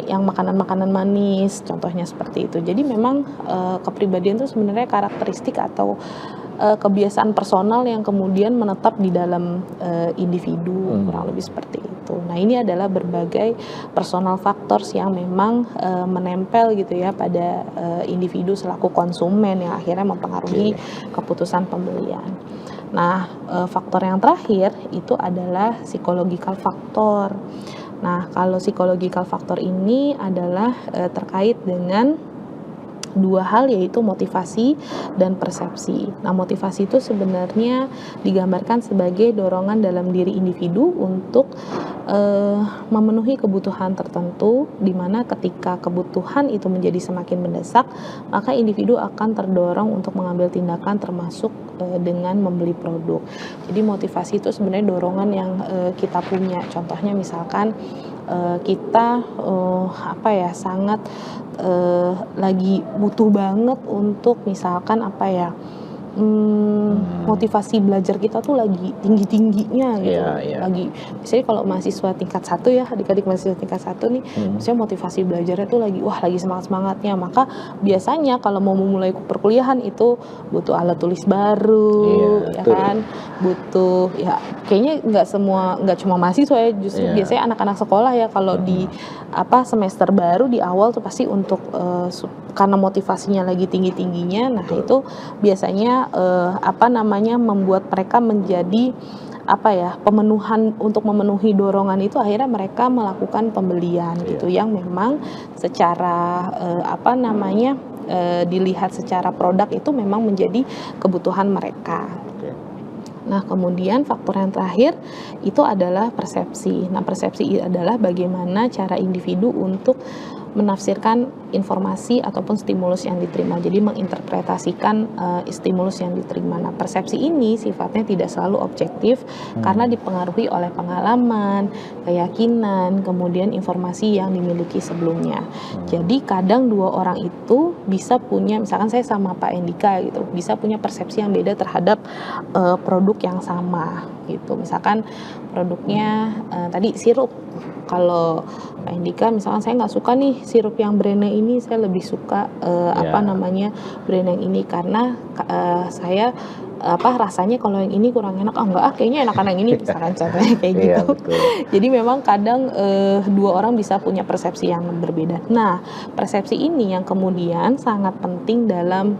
yang makanan-makanan manis, contohnya seperti itu. Jadi memang kepribadian itu sebenarnya karakteristik atau kebiasaan personal yang kemudian menetap di dalam individu, kurang lebih seperti itu. Nah ini adalah berbagai personal factors yang memang menempel gitu ya pada individu selaku konsumen yang akhirnya mempengaruhi keputusan pembelian. Nah faktor yang terakhir itu adalah psychological factor. Nah kalau psychological factor ini adalah terkait dengan dua hal, yaitu motivasi dan persepsi. Nah, motivasi itu sebenarnya digambarkan sebagai dorongan dalam diri individu untuk memenuhi kebutuhan tertentu, di mana ketika kebutuhan itu menjadi semakin mendesak, maka individu akan terdorong untuk mengambil tindakan termasuk dengan membeli produk. Jadi motivasi itu sebenarnya dorongan yang kita punya. Contohnya misalkan kita sangat lagi butuh banget untuk misalkan motivasi belajar kita tuh lagi tinggi-tingginya gitu. Iya, iya. Lagi misalnya kalau mahasiswa tingkat 1 ya, adik-adik mahasiswa tingkat 1 nih, misalnya motivasi belajarnya tuh lagi lagi semangat-semangatnya. Maka biasanya kalau mau memulai perkuliahan itu butuh alat tulis baru, Iya, ya betul. kan? Butuh ya kayaknya nggak cuma mahasiswa ya, justru Iya. biasanya anak-anak sekolah ya kalau di semester baru di awal tuh pasti untuk karena motivasinya lagi tinggi-tingginya. Nah, Betul. itu biasanya membuat mereka menjadi pemenuhan untuk memenuhi dorongan itu akhirnya mereka melakukan pembelian gitu yang memang secara dilihat secara produk itu memang menjadi kebutuhan mereka. Oke. Nah, kemudian faktor yang terakhir itu adalah persepsi. Nah, persepsi adalah bagaimana cara individu untuk menafsirkan informasi ataupun stimulus yang diterima. Jadi menginterpretasikan stimulus yang diterima. Nah, persepsi ini sifatnya tidak selalu objektif karena dipengaruhi oleh pengalaman, keyakinan, kemudian informasi yang dimiliki sebelumnya. Jadi kadang dua orang itu bisa punya, misalkan saya sama Pak Endika gitu, bisa punya persepsi yang beda terhadap produk yang sama gitu. Misalkan produknya tadi sirup. Kalau Pak Endika misalkan saya nggak suka nih sirup yang brandnya ini, saya lebih suka brand yang ini karena saya rasanya kalau yang ini kurang enak. Kayaknya enakan yang ini, misalkan contohnya kayak gitu. Betul. Jadi memang kadang dua orang bisa punya persepsi yang berbeda. Nah, persepsi ini yang kemudian sangat penting dalam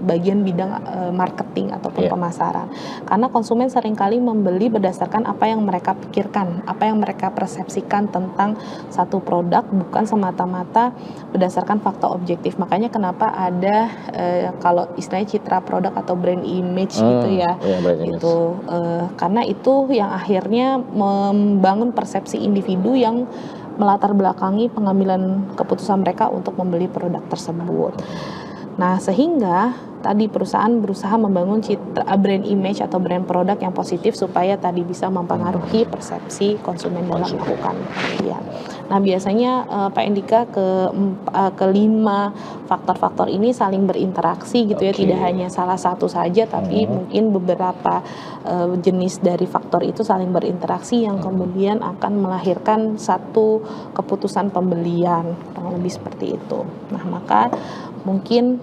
bagian bidang marketing ataupun pemasaran. Karena konsumen seringkali membeli berdasarkan apa yang mereka pikirkan, apa yang mereka persepsikan tentang satu produk, bukan semata-mata berdasarkan fakta objektif. Makanya kenapa ada kalau istilahnya citra produk atau brand image gitu ya. Itu karena itu yang akhirnya membangun persepsi individu yang melatar belakangi pengambilan keputusan mereka untuk membeli produk tersebut. Nah, sehingga tadi perusahaan berusaha membangun citra brand image atau brand produk yang positif supaya tadi bisa mempengaruhi persepsi konsumen dalam melakukan pembelian. Nah, biasanya Pak Endika kelima faktor-faktor ini saling berinteraksi gitu ya, tidak hanya salah satu saja tapi mungkin beberapa jenis dari faktor itu saling berinteraksi yang kemudian akan melahirkan satu keputusan pembelian, kurang lebih seperti itu. Nah, maka mungkin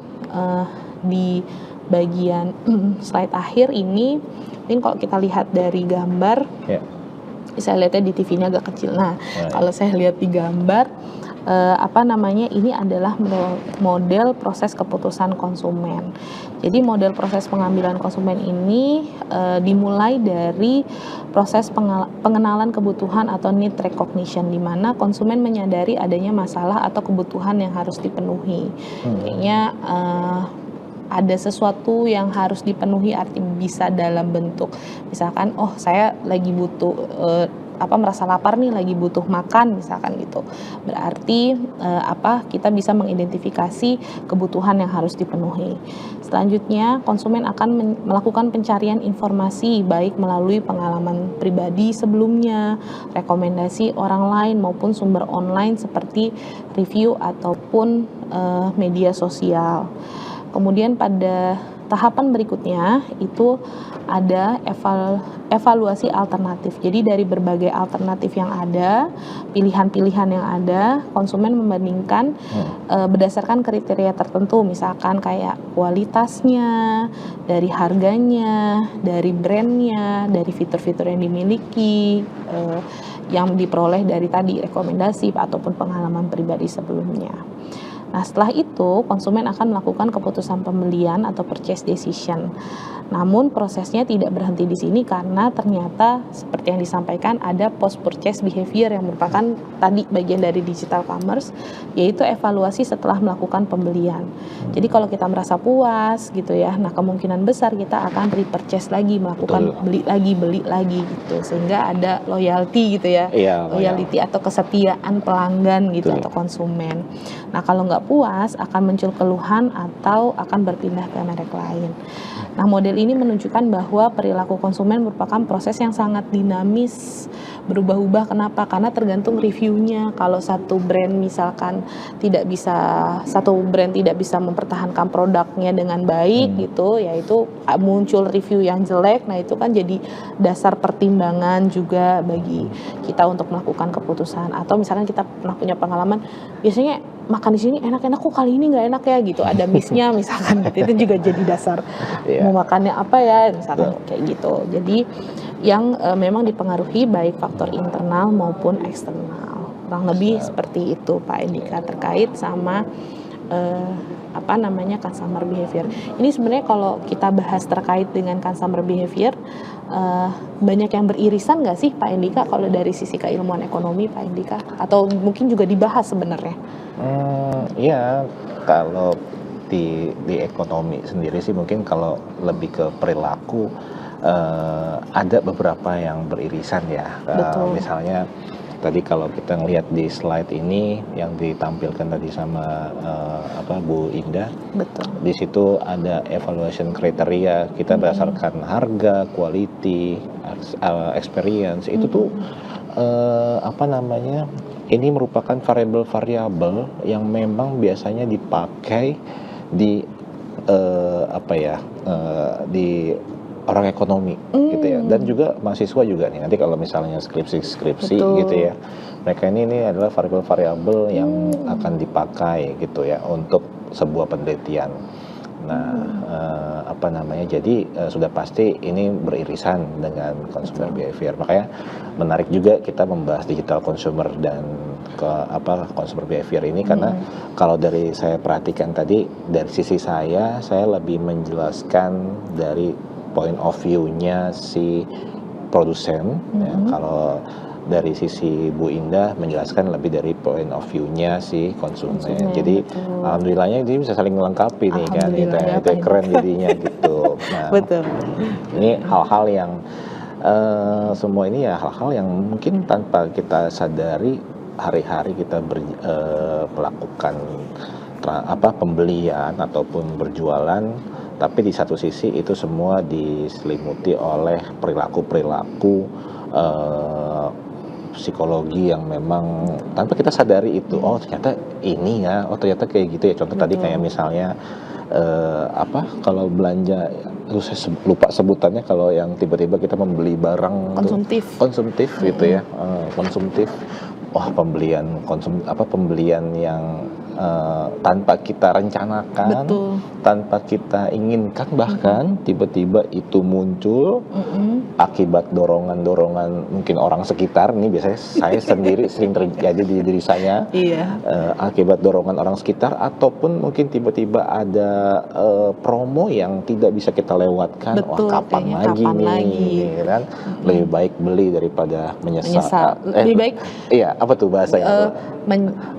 di bagian slide akhir ini kalau kita lihat dari gambar, saya lihatnya di TV ini agak kecil. Nah, kalau saya lihat di gambar, ini adalah model proses keputusan konsumen. Jadi model proses pengambilan konsumen ini dimulai dari proses pengenalan kebutuhan atau need recognition, di mana konsumen menyadari adanya masalah atau kebutuhan yang harus dipenuhi. Kayaknya ada sesuatu yang harus dipenuhi, arti bisa dalam bentuk misalkan saya lagi butuh merasa lapar nih, lagi butuh makan misalkan gitu. Berarti kita bisa mengidentifikasi kebutuhan yang harus dipenuhi. Selanjutnya, konsumen akan melakukan pencarian informasi baik melalui pengalaman pribadi sebelumnya, rekomendasi orang lain maupun sumber online seperti review ataupun media sosial. Kemudian pada tahapan berikutnya itu ada evaluasi alternatif. Jadi dari berbagai alternatif yang ada, pilihan-pilihan yang ada, konsumen membandingkan berdasarkan kriteria tertentu, misalkan kayak kualitasnya, dari harganya, dari brandnya, dari fitur-fitur yang dimiliki, yang diperoleh dari tadi rekomendasi ataupun pengalaman pribadi sebelumnya. Nah, setelah itu konsumen akan melakukan keputusan pembelian atau purchase decision. Namun prosesnya tidak berhenti di sini karena ternyata seperti yang disampaikan ada post purchase behavior yang merupakan tadi bagian dari digital commerce, yaitu evaluasi setelah melakukan pembelian. Jadi kalau kita merasa puas gitu ya, nah kemungkinan besar kita akan repurchase lagi, melakukan beli lagi gitu, sehingga ada loyalty gitu ya, loyalty atau kesetiaan pelanggan gitu atau konsumen. Nah, kalau nggak nggak puas akan muncul keluhan atau akan berpindah ke merek lain. Nah, model ini menunjukkan bahwa perilaku konsumen merupakan proses yang sangat dinamis, berubah-ubah. Kenapa? Karena tergantung reviewnya. Kalau satu brand misalkan satu brand tidak bisa mempertahankan produknya dengan baik gitu, yaitu muncul review yang jelek. Nah, itu kan jadi dasar pertimbangan juga bagi kita untuk melakukan keputusan. Atau misalkan kita pernah punya pengalaman, biasanya makan di sini enak-enak, kok kali ini nggak enak ya gitu, ada miss-nya misalkan gitu. Itu juga jadi dasar mau makannya apa ya misalkan kayak gitu. Jadi yang memang dipengaruhi baik faktor internal maupun eksternal, kurang lebih seperti itu Pak Endika terkait sama customer behavior. Ini sebenarnya kalau kita bahas terkait dengan customer behavior, banyak yang beririsan nggak sih Pak Endika kalau dari sisi keilmuan ekonomi Pak Endika, atau mungkin juga dibahas sebenarnya? Iya, kalau di ekonomi sendiri sih mungkin kalau lebih ke perilaku ada beberapa yang beririsan ya. Misalnya tadi kalau kita ngelihat di slide ini yang ditampilkan tadi sama Bu Indah, di situ ada evaluation kriteria kita berdasarkan harga, quality, experience. Itu tuh ini merupakan variabel-variabel yang memang biasanya dipakai di di orang ekonomi gitu ya, dan juga mahasiswa juga nih nanti kalau misalnya skripsi gitu ya, mereka ini adalah variabel-variabel yang akan dipakai gitu ya untuk sebuah penelitian. Nah, jadi sudah pasti ini beririsan dengan consumer behavior. Makanya menarik juga kita membahas digital consumer dan consumer behavior ini, karena kalau dari saya perhatikan tadi dari sisi saya lebih menjelaskan dari point of view-nya si produsen. Ya, kalau dari sisi Bu Indah menjelaskan lebih dari point of view-nya si konsumen. Jadi alhamdulillahnya ini bisa saling melengkapi nih kan, itu keren jadinya gitu. Nah, ini hal-hal yang semua ini ya hal-hal yang mungkin tanpa kita sadari hari-hari kita melakukan pembelian ataupun berjualan, tapi di satu sisi itu semua diselimuti oleh perilaku-perilaku psikologi yang memang tanpa kita sadari itu, ternyata ini ya, ternyata kayak gitu ya. Contoh tadi kayak misalnya kalau belanja, saya lupa sebutannya, kalau yang tiba-tiba kita membeli barang konsumtif gitu ya, konsumtif. Pembelian yang tanpa kita rencanakan, tanpa kita inginkan, bahkan tiba-tiba itu muncul akibat dorongan-dorongan mungkin orang sekitar. Ini biasanya saya sendiri sering terjadi di diri saya, akibat dorongan orang sekitar, ataupun mungkin tiba-tiba ada promo yang tidak bisa kita lewatkan. Kapan lagi kan? Lebih baik beli daripada menyesal. Lebih baik apa tuh bahasanya?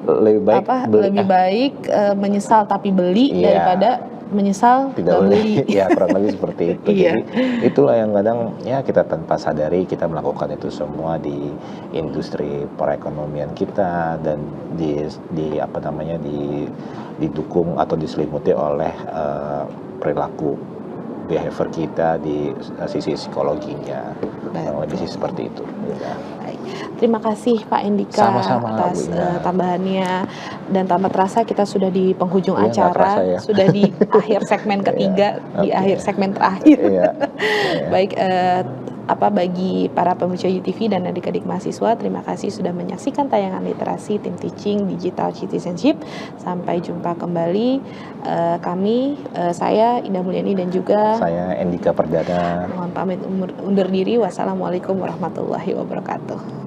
Lebih baik menyesal tapi beli daripada menyesal tidak beli. Ya, kurang lebih seperti itu. Jadi itulah yang kadang ya kita tanpa sadari kita melakukan itu semua di industri perekonomian kita, dan didukung atau diselimuti oleh perilaku behavior kita di sisi psikologinya. Lebih sih seperti itu. Terima kasih Pak Endika atas tambahannya, dan tanpa terasa kita sudah di penghujung acara, sudah di akhir segmen ketiga, di akhir segmen terakhir. Baik, bagi para pemirsa UTV dan adik-adik mahasiswa, terima kasih sudah menyaksikan tayangan literasi Tim Teaching Digital Citizenship. Sampai jumpa kembali. Saya Indah Mulyani dan juga saya Endika Perdana. Mohon pamit undur diri. Wassalamualaikum warahmatullahi wabarakatuh.